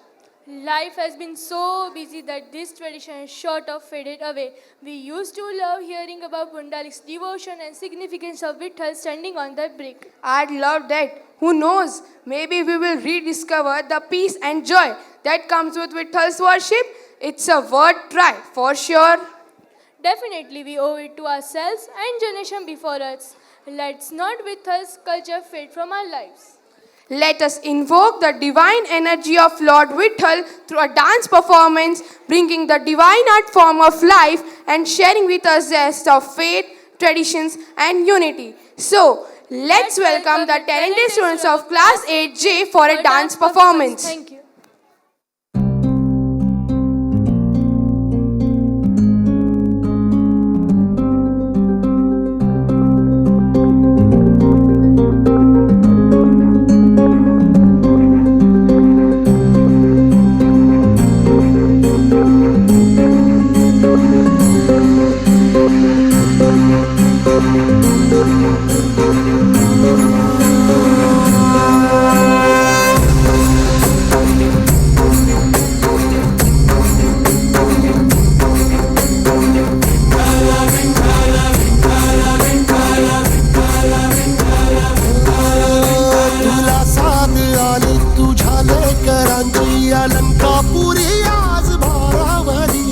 Life has been so busy that this tradition is sort of faded away. We used to love hearing about Pundalik's devotion and significance of Vitthal standing on that brick. I'd love that. Who knows? Maybe we will rediscover the peace and joy that comes with Vithal's worship. It's a worth try, for sure. Definitely, we owe it to ourselves and generation before us. Let's not Vithal's culture fade from our lives. Let us invoke the divine energy of Lord Vitthal through a dance performance, bringing the divine art form of life and sharing with us zest of faith, traditions and unity. So, let's welcome the talented students of Class 8J for a dance performance. Thank you. तुला साथ आली तुझ्या लेकरांची अलंकापुरी आज भारावली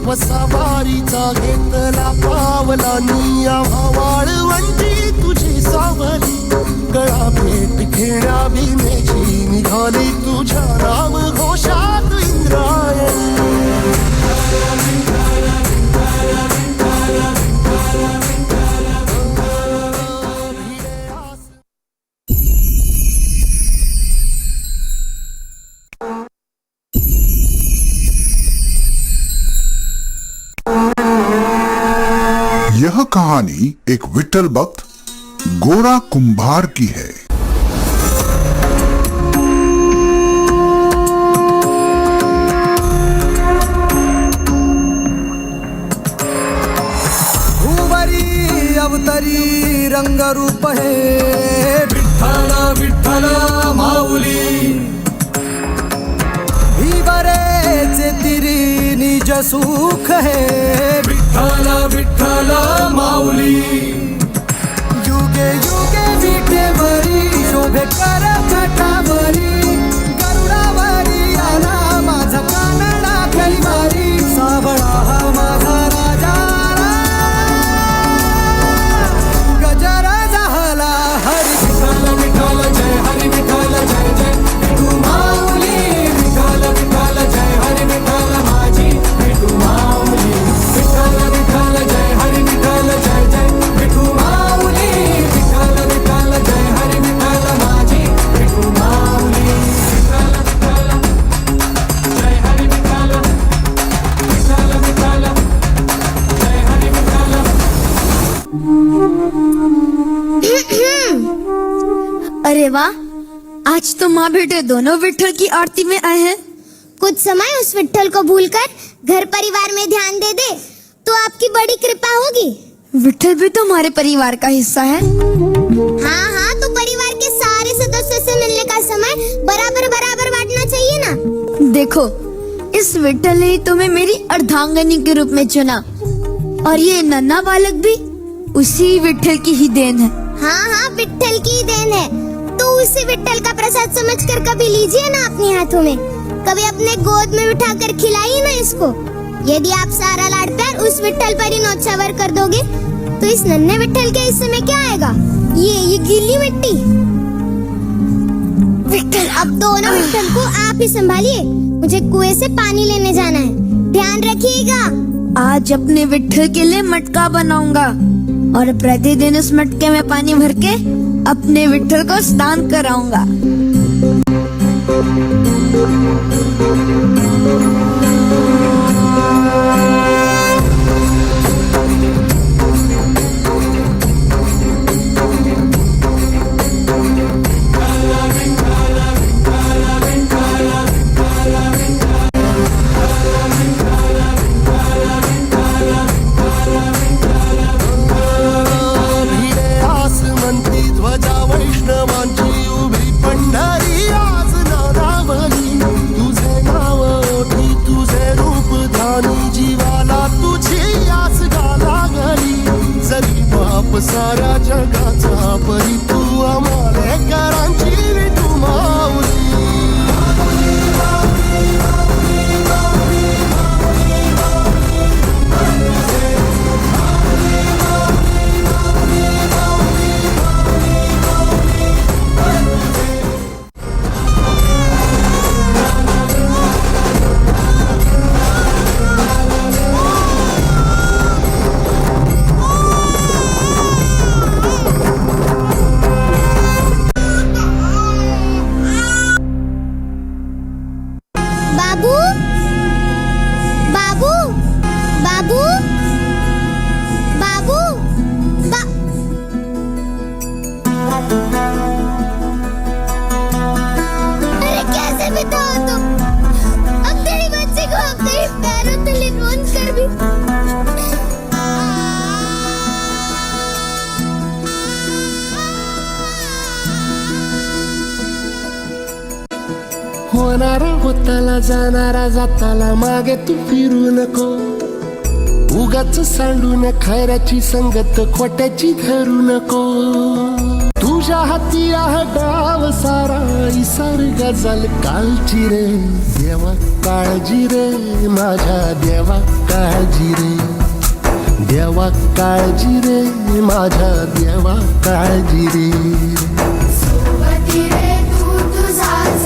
वसावारीचा घेतला पावलांनी आम्हा वाळवंटी तुझी सावली गळा भेट घेण्या भीमेची निघाली तुझ्या राम घोषात इंद्रायणी यह कहानी एक विट्ठल भक्त गोरा कुंभार की है। भुवरी अवतरी रंगरूप है विठ्ठल विठ्ठल माऊली भीवरेचे तिरी निज सुख है विठ्ठल विठ्ठल माऊली युगे युगे विठेवरी शोभे कर छटावरी गरुडावरी आला माझा कानडा कैवारी सावळा हा माझा राजा गजरा झाला हरी विठ्ठल विठ्ठल जय हरी विठ्ठल जय जय विठू माऊली विठ्ठल विठ्ठल जय हरी विठ्ठल माझी विठू माऊली विठ्ठल विठ्ठल जय हरी विठ्ठल जय जय विठू माऊली विठ्ठल विठ्ठल जय हरी विठ्ठल माझी विठू माऊली विठ्ठल विठ्ठल जय हरी विठ्ठल विठ्ठल विठ्ठल जय हरी विठ्ठल अरे वाह, आज तो माँ बेटे दोनों विट्ठल की आरती में आए हैं। कुछ समय उस विट्ठल को भूलकर घर परिवार में ध्यान दे दे तो आपकी बड़ी कृपा होगी। विट्ठल भी तो हमारे परिवार का हिस्सा है। हाँ हाँ, तो परिवार के सारे सदस्यों से मिलने का समय बराबर बराबर बांटना चाहिए ना। देखो, इस विट्ठल ने तुम्हें मेरी अर्धांगनी के रूप में चुना और ये नन्हा बालक भी उसी विट्ठल की ही देन है। हाँ हाँ, विट्ठल की ही देन है। तो उसी विट्ठल का प्रसाद समझकर कभी लीजिए ना अपने हाथों में, कभी अपने गोद में बिठाकर खिलाइए ना इसको। यदि आप सारा लाड प्यार उस विट्ठल पर ही नौछावर कर दोगे तो इस नन्हे विट्ठल के हिस्से में क्या आएगा? ये गीली मिट्टी। विट्ठल, अब दोनों विट्ठल को आप ही संभालिए, मुझे कुएं से पानी लेने जाना है, ध्यान रखिएगा। आज अपने विट्ठल के लिए मटका बनाऊंगा और प्रतिदिन उस मटके में पानी भर के अपने विट्ठल को स्नान कराऊंगा। साऱ्या जगाचा परी तू आम्हालेकरांची विठू माऊली बाबू बाबू बाबू बाबू अरे कैसे बिताओ तुम अब तेरी बच्ची को अब तेरे पैरों तले नोच कर भी होणारा होताला जाणारा जाताला मागे तू फिरू नको उगाच सांडून खैराची संगत खोट्याची धरू नको तुझ्या हाती आहे डाव सारा इसार गजल कालची रे देवा काळजी रे माझ्या देवा काळजी रे देवा काळजी रे माझ्या देवा काळजी रे सोबती रे तू तुझाच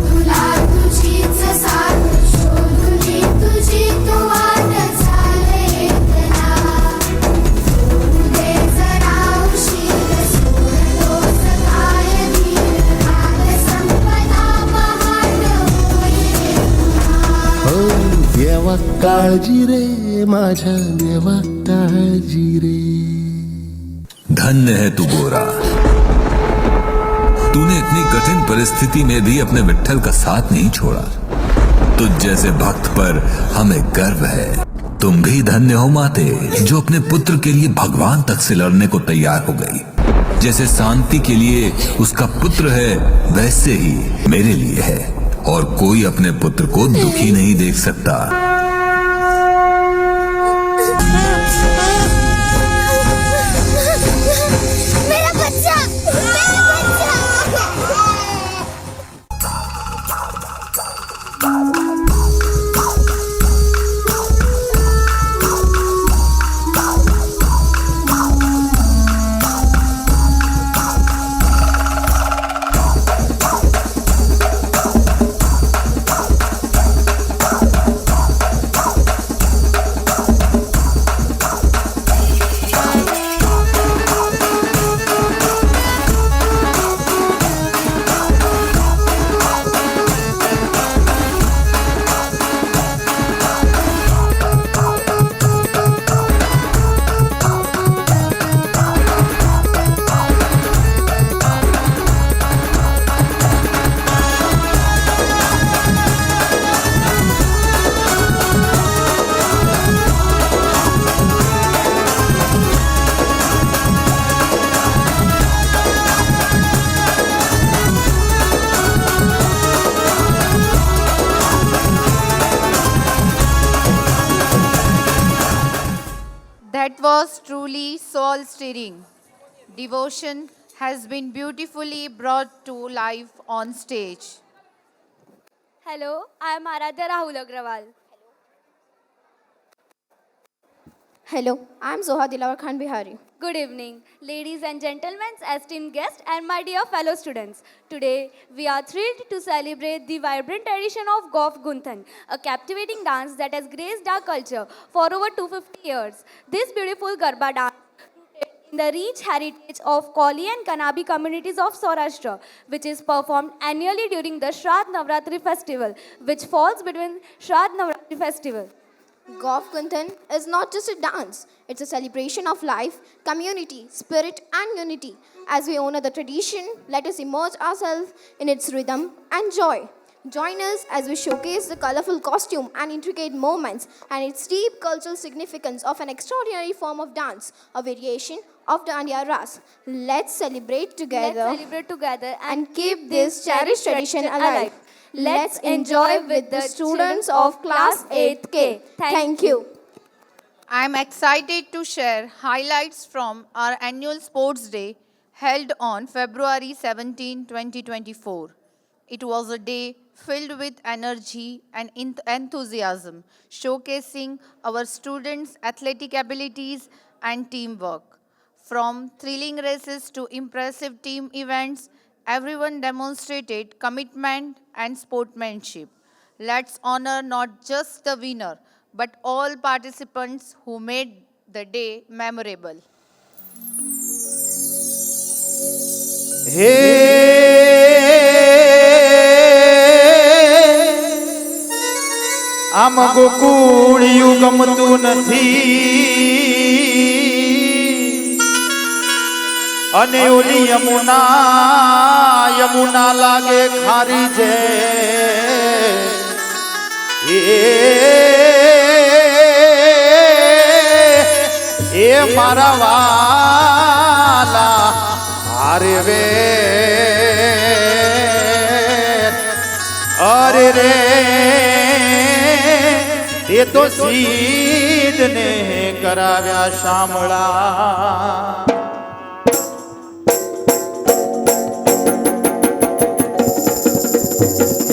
तुला तुझीच साथ शोधुनी तुझी तू वाट चाले एकला उदे जरा उशीर सोडलो सकाळ धीर काल संपदा पहाट होईल हो देवा काळजी रे माझ्या देवा काळजी रे धन्य है तू गोरा तूने इतनी कठिन परिस्थिति में भी अपने विट्ठल का साथ नहीं छोड़ा तुझ जैसे भक्त पर हमें गर्व है तुम भी धन्य हो माते जो अपने पुत्र के लिए भगवान तक से लड़ने को तैयार हो गई जैसे शांति के लिए उसका पुत्र है वैसे ही मेरे लिए है और कोई अपने पुत्र को दुखी नहीं देख सकता मेरा बच्चा That was truly soul stirring. Devotion has been beautifully brought to life on stage. Hello, I am Aradhya Rahul Agrawal. Hello, I am Zoha Dilawar Khan Bihari. Good evening, ladies and gentlemen, esteemed guests, and my dear fellow students. Today, we are thrilled to celebrate the vibrant tradition of Gop Gunthan, a captivating dance that has graced our culture for over 250 years. This beautiful Garba dance in the rich heritage of Koli and Kanabi communities of Saurashtra, which is performed annually during the Shraddh Navratri festival, which falls between Shraddh Navratri festival. Gop Gunthan is not just a dance, it's a celebration of life, community, spirit, and unity. As we honor the tradition, let us immerse ourselves in its rhythm and joy. Join us as we showcase the colorful costume and intricate movements and its deep cultural significance of an extraordinary form of dance, a variation of Dandiya Ras. Let's celebrate together, And keep this cherished tradition alive. Let's enjoy with the students of class 8th K. Thank you. I am excited to share highlights from our annual Sports Day held on February 17, 2024. It was a day filled with energy and enthusiasm, showcasing our students' athletic abilities and teamwork. From thrilling races to impressive team events, everyone demonstrated commitment and sportsmanship. Let's honor not just the winner, but all participants who made the day memorable. આમ ગોકુળિયું ગમતું નથી અને ઓલી યમુના યમુના લાગે ખારી છે એ મારા વાલા હારે વે અરે રે એ તો સીધ ને કરાવ્યા શામળા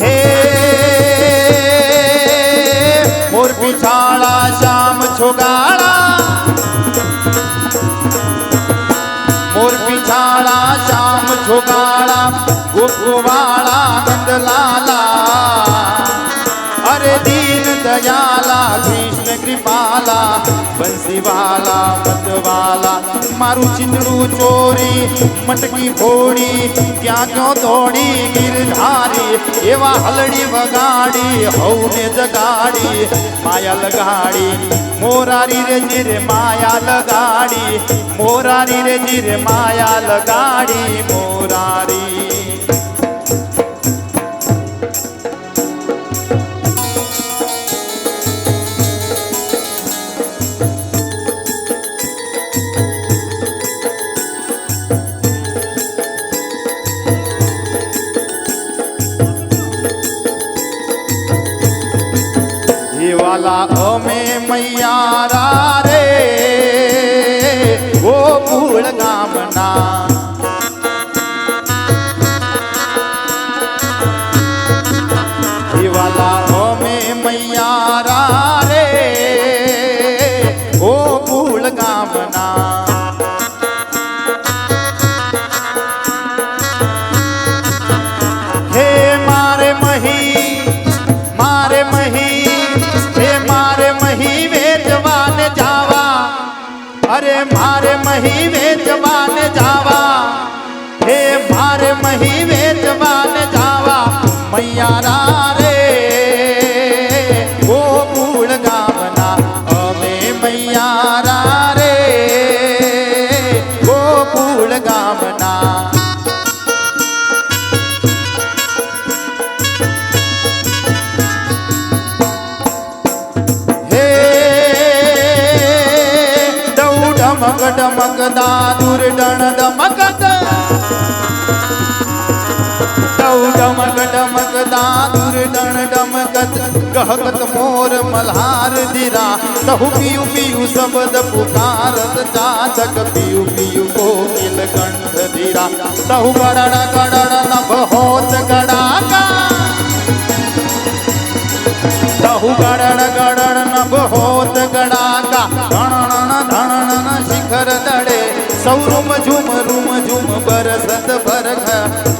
હે મોર પીછાળા શ્યામ છોગાળા મોર પીછાળા શ્યામ છોગાળા ગોપવાળા નંદલાલા अरे दीन दयाला कृष्ण कृपाला बंसीवाला मतवाला मारू चिंदड़ू चोरी मटकी फोड़ी क्या क्यों दौड़ी गिरधारी एवा हलड़ी वगाड़ी हौने जगाड़ी माया लगाड़ी मोरारी रे जिरे माया लगाड़ी मोरारी रे जिरे माया लगाड़ी मोरारी वाला ओमे मैयारा रे वो भूल गामना वाला ओमे मैयारा रे वो भूल गामना हे मारे मही अरे मारे मही वेचवान जावा हे मारे मही वेचवान जावा मैयारा रे वो भूल गामना अमे मैयारा रे वो भूल गामना डमक डमक दादुर डण दमकत डमक डमक दादुर डण डमकत कहकत मोर मल्हार दिरा तहु पियु पियु शब्द पुकारत जातक पियु पियु कोकिल कंठ धीरा तहु गड़ड़ गड़ड़ नभ होत गड़ाका तहु गड़ड़ गड़ड़ नभ होत गड़ाका धणन शिखर दड़े सौरुम झुम बरसत बरख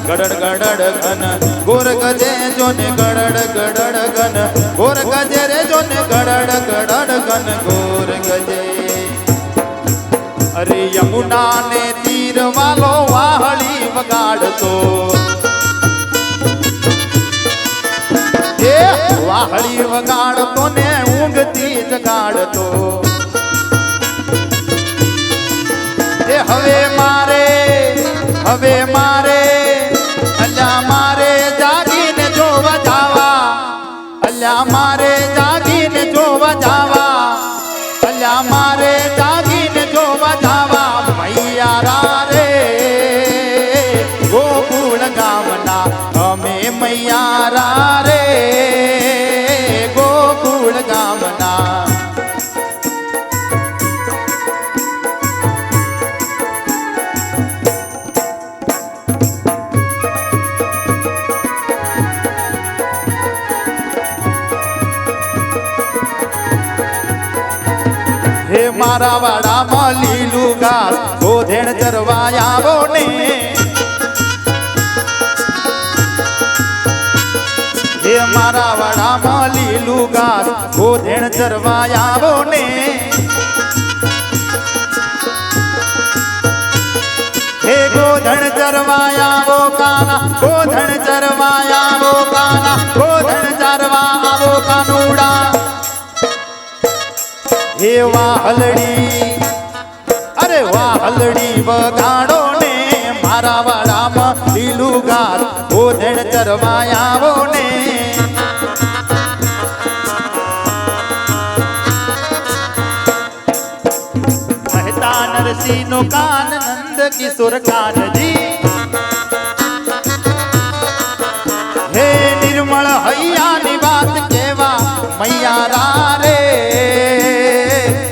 गड़ड़ गड़ड़ घन गोर गजे जोने गड़ड़ गड़ड़ घन गोर गजे रे जोने गड़ड़ गड़ड़ घन गोर गजे अरे यमुना ने तीर वालो वाहड़ी वगाड़तो वाहड़ी वगाड़तो ने ऊँगती जगाड़तो हवे मारे अल्ला मारे जागी ने जो बजावा अल्ला मारे जागी ने जो बजावा अल्ला मारे जागी ने जो बजावा मैयारा रे गोकुल गामना हमें मैयारा रे गोकुल गामना મારા વાડામાં લીલું ઘાસ ગોધેડ ચરવા આવો ને હે મારા વાડામાં લીલું ઘાસ ગોધેડ ચરવા આવો ને હે ગોધણ ચરવા આવો કાના ગોધણ ચરવા આવો કાના ગોધણ ચરવા આવો કાનુડા હે વાહલડી અરે વાહલડી વગાડો ને મારા વાડામાં લીલું ઘાસ ગોધણ ચરવા આવો ને મહેતા નરસિંહ નો કાન નંદ કિશોર કાનજી હે નિર્મળ હૈયાની વાત કેવા મૈયા રે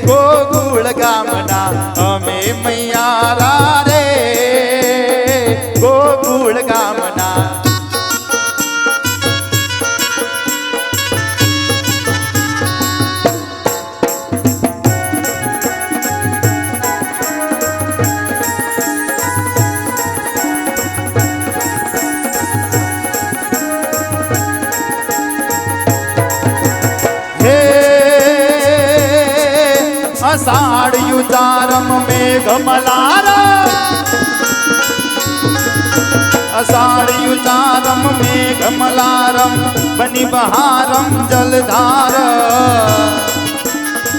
ગોકુળ ગામના અમે મૈયા રે ગોકુળ ગામના अषाढ़युतारम मेघमलारम अषाढ़युतारम मेघमलारम बनी बहारम जलधार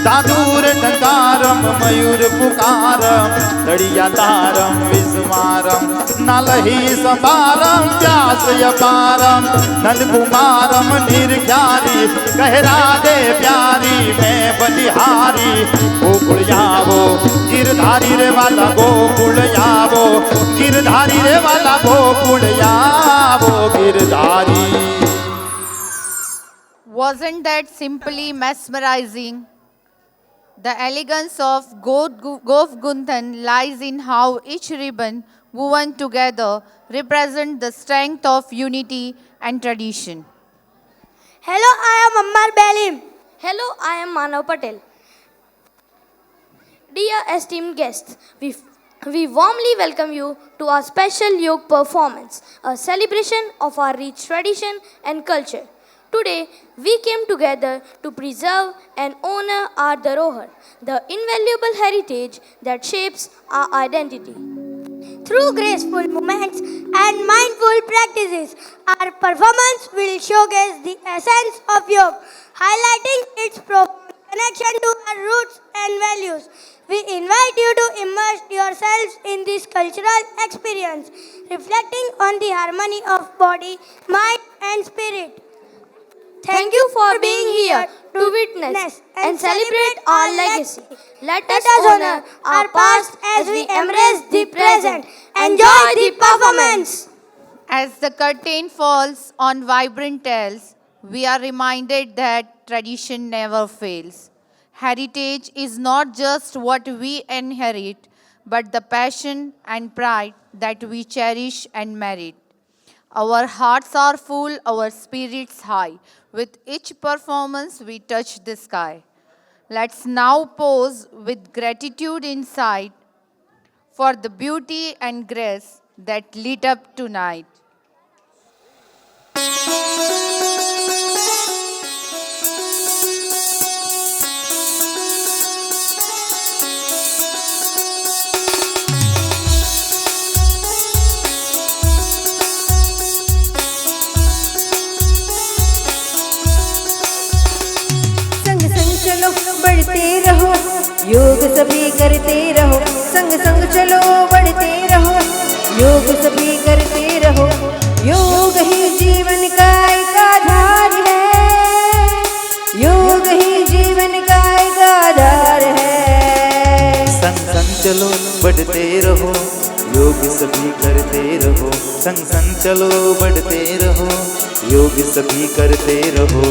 दादूर डकारम मयूर पुकारम तड़िया तारम विस्मारम नलही सबारम व्यास यपारम नंद कुमारम निर्ख्यारी कहरा दे प्यारी मैं बलिहारी गोकुल यावो गिरधारी रे वाला गोकुल यावो गिरधारी रे वाला Gokul यावो Girdhari. Wasn't that simply mesmerizing? The elegance of Govgundan lies in how each ribbon woven together represents the strength of unity and tradition. Hello, I am Ammar Balim. Hello, I am Manav Patel. Dear esteemed guests, we warmly welcome you to our special yoga performance, a celebration of our rich tradition and culture. Today, we came together to preserve and honor our Dharohar, the invaluable heritage that shapes our identity. Through graceful movements and mindful practices, our performance will showcase the essence of yoga, highlighting its profound connection to our roots and values. We invite you to immerse yourselves in this cultural experience, reflecting on the harmony of body, mind, and spirit. Thank you for being here to witness and celebrate our legacy. Let us honor our past as we embrace the present. Enjoy the performance. As the curtain falls on vibrant tales, we are reminded that tradition never fails. Heritage is not just what we inherit, but the passion and pride that we cherish and merit. Our hearts are full, our spirits high. With each performance, we touch the sky. Let's now pause with gratitude inside for the beauty and grace that lit up tonight. बढ़ते रहो, योग सभी करते रहो, संग संग चलो बढ़ते रहो, योग सभी करते रहो, योग ही जीवन का एक आधार है, योग ही जीवन का एक आधार है. संग संग चलो बढ़ते रहो, योग सभी करते रहो, संग संग चलो बढ़ते रहो, योग सभी करते रहो,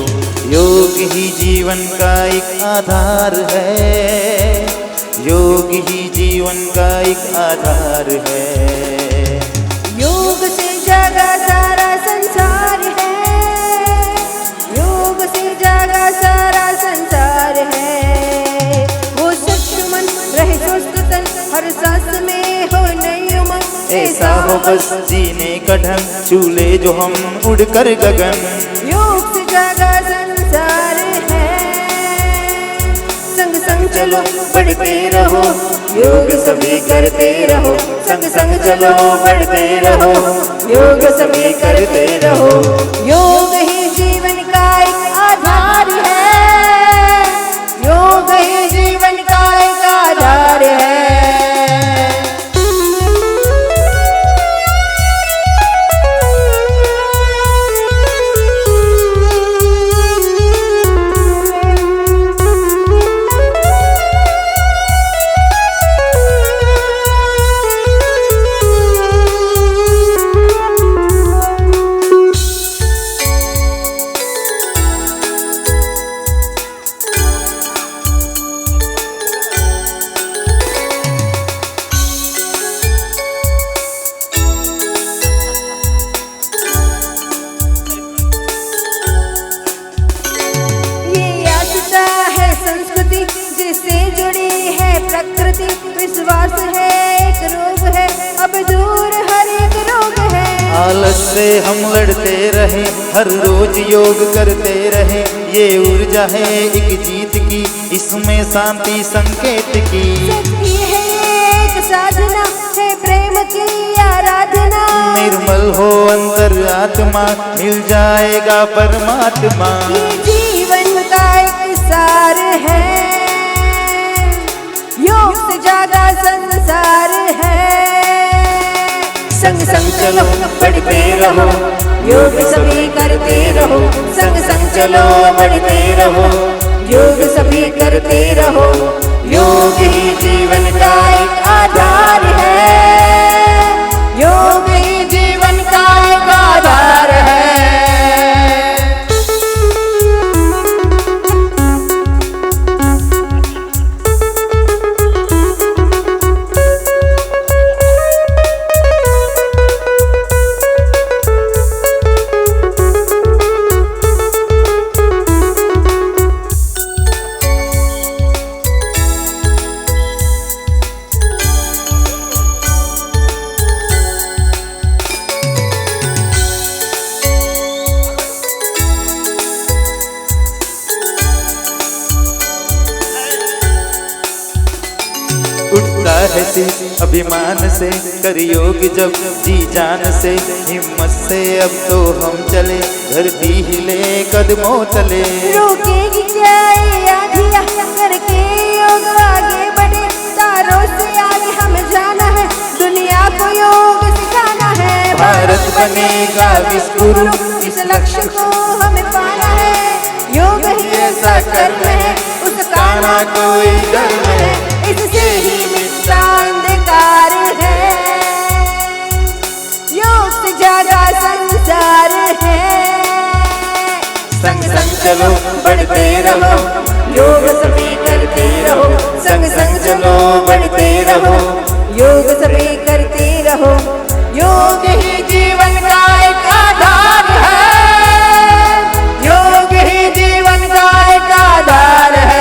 योग ही जीवन का एक आधार है, योग ही जीवन का एक आधार है. योग से जागा सारा संसार है, योग से जागा सारा संसार है. वो सच मन ऐसा हो बस जीने का ढंग, चूले जो हम उड़कर गगन। योग से जागा संसार है, संग संग चलो बढ़ते रहो, योग सभी करते रहो, संग संग चलो बढ़ते रहो, योग सभी करते रहो। योग ही जीवन का एक आधार है, योग ही जीवन का एक आधार है। विश्वास है एक रोग है, अब दूर हर एक रोग है। आलस से हम लड़ते रहे, हर रोज योग करते रहे, ये ऊर्जा है एक जीत की, इसमें शांति संकेत की। शक्ति है एक साधना, है प्रेम की आराधना, निर्मल हो अंतर आत्मा, मिल जाएगा परमात्मा। ये जीवन का एक सार है, योग से जागा संसार है। संग संग चलो बढ़ते रहो, योग सभी करते रहो, संग संग चलो बढ़ते रहो, योग सभी करते रहो। योग ही जीवन का एक आधार है, योग ही जीवन का एक आधार है। उठता है सिर अभिमान से, कर योग जब जी जान से, हिम्मत से अब तो हम चले, धरती हिले कदमों तले। रोकेगी क्या ये आंधियाँ, करके योग आगे बढ़े, तारों से आगे हमें जाना है, दुनिया को योग सिखाना है। भारत बनेगा विश्व, इस लक्ष्य को हमें पाना है, योग ही ऐसा कर्म है, उसका ना कोई धर्म है, इससे ही मिटता अंधकार है, योग से जागा संसार है। संग संग चलो बढ़ते रहो, योग सभी करते रहो, संग संग चलो बढ़ते रहो, योग सभी करते रहो। योग ही जीवन का एक आधार है, योग ही जीवन का एक आधार है।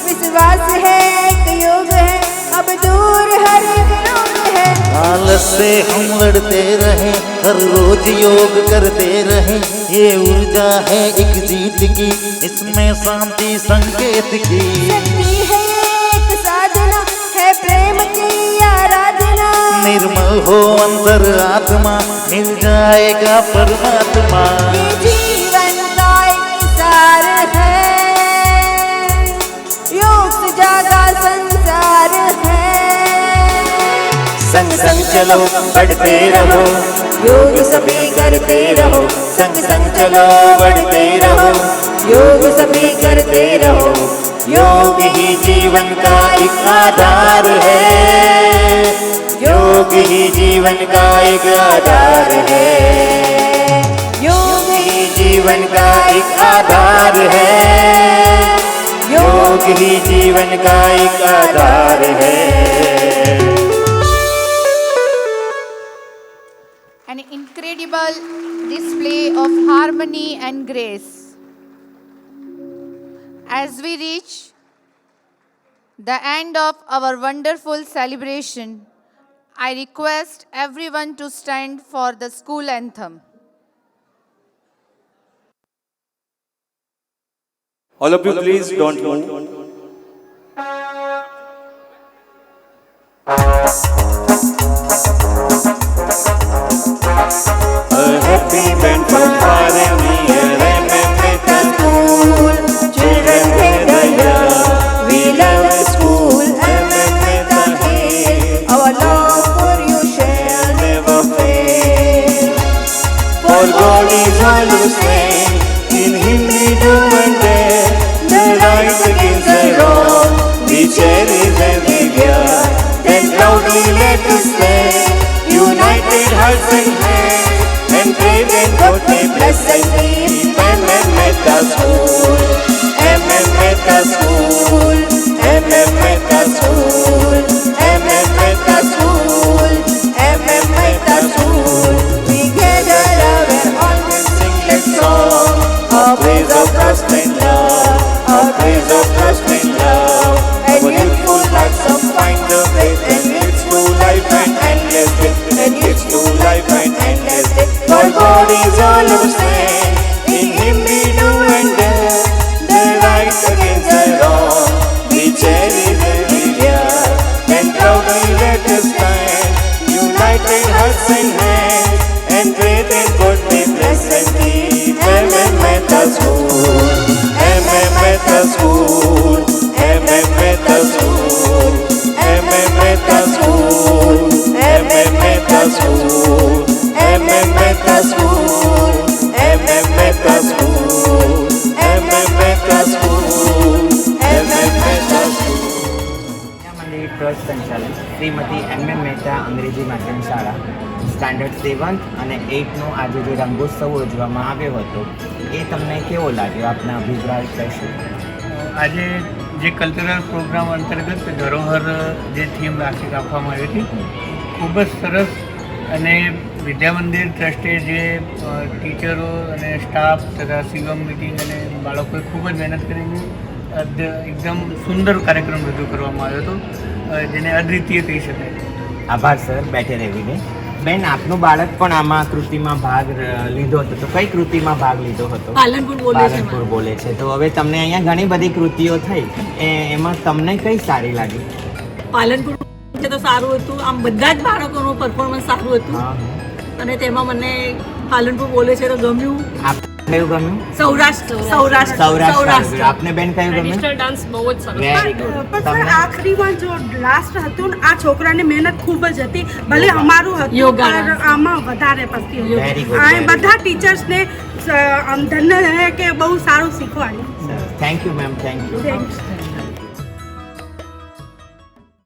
विश्वास है एक योग है, अब दूर हर एक रोग है। आलस से हम लड़ते रहे, हर रोज योग करते रहे, ये ऊर्जा है एक जीत की, इसमें शांति संकेत की। शक्ति है एक साधना, है प्रेम की आराधना, निर्मल हो अंतर आत्मा, मिल जाएगा परमात्मा। ये जीवन का एक सार है, योग से जागा संसार है। संग संग चलो बढ़ते रहो, योग सभी करते रहो, संग संग चलो चलो बढ़ते रहो, योग सभी करते रहो, योग ही जीवन का एक आधार है, योग ही जीवन का एक आधार है, योग ही जीवन का एक आधार है, योग ही जीवन का एक आधार है। An incredible display of harmony and grace. As we reach the end of our wonderful celebration, I request everyone to stand for the school anthem. All of you please don't move. A happy band from far and near, Metta School. Children hear the year, we love the school. Metta hail, our love for you shall never fail. For God is all who stand, in Him we do and dare. The right against the wrong, we cherish everywhere. Then proudly let us stand, united hearts and hands, and pray that God may bless and keep Metta School, Metta School, Metta School, Metta School, Metta School. We gather love and always sing let's song, our praise of trust and love, our praise of trust and love. And youthful hearts of find the faith, and it's to life and endless day, and it's to life and endless day. For God is all who stand, in Him we do and dare. The right against the wrong, we cherish everywhere. And proudly let us stand, united hearts and hands, and pray that God may bless and keep Metta School, Metta School, Metta School, Metta School, Metta School, Metta School, Metta School, Metta School, Metta School. મંદિર trust સંચાલિત Shrimati MM Mehta અંગ્રેજી માધ્યમ શાળા standard 7 અને 8નો આજે જે રંગોત્સવ ઉજવવામાં આવ્યો હતો એ તમને કેવો લાગ્યો? આપના અભિપ્રાય કહેશો? આજે જે કલ્ચરલ પ્રોગ્રામ અંતર્ગત ધરોહર જે થીમ રાખવામાં આવી હતી ખૂબ જ સરસ, અને વિદ્યામંદિર ટ્રસ્ટે જે ટીચરો અને સ્ટાફ તથા શિવમ મિટિંગ અને બાળકોએ ખૂબ જ મહેનત કરીને એકદમ સુંદર કાર્યક્રમ રજૂ કરવામાં આવ્યો હતો, જેને અદ્વિતીય કહી શકાય. આભાર સર, બેઠે રહીને. બેન, આપનું બાળક પણ આમાં કૃતિમાં ભાગ લીધો હતો, તો કઈ કૃતિમાં ભાગ લીધો હતો? પાલનપુર બોલે છે. તો હવે તમને અહીંયા ઘણી બધી કૃતિઓ થઈ, એમાં તમને કઈ સારી લાગી? પાલનપુર તો સારું હતું, આમ બધા જ બાળકોનું પરફોર્મન્સ સારું હતું, અને તેમાં મને પાલનપુર બોલે છે તો ગમ્યું. કયું ગમ્યું? સૌરાષ્ટ્ર. આપને બેન કયું ગમ્યું? ડાન્સ બહુ જ સરસ. પણ આખરીમાં જો લાસ્ટ હતું ને, આ છોકરાની મહેનત ખૂબ જ હતી, ભલે અમારું હતું પણ આમાં વધારે પડતી હતી. આ બધા ટીચર્સને ધન્ય છે કે બહુ સારું શીખવાડ્યું. Thank you ma'am, thank you.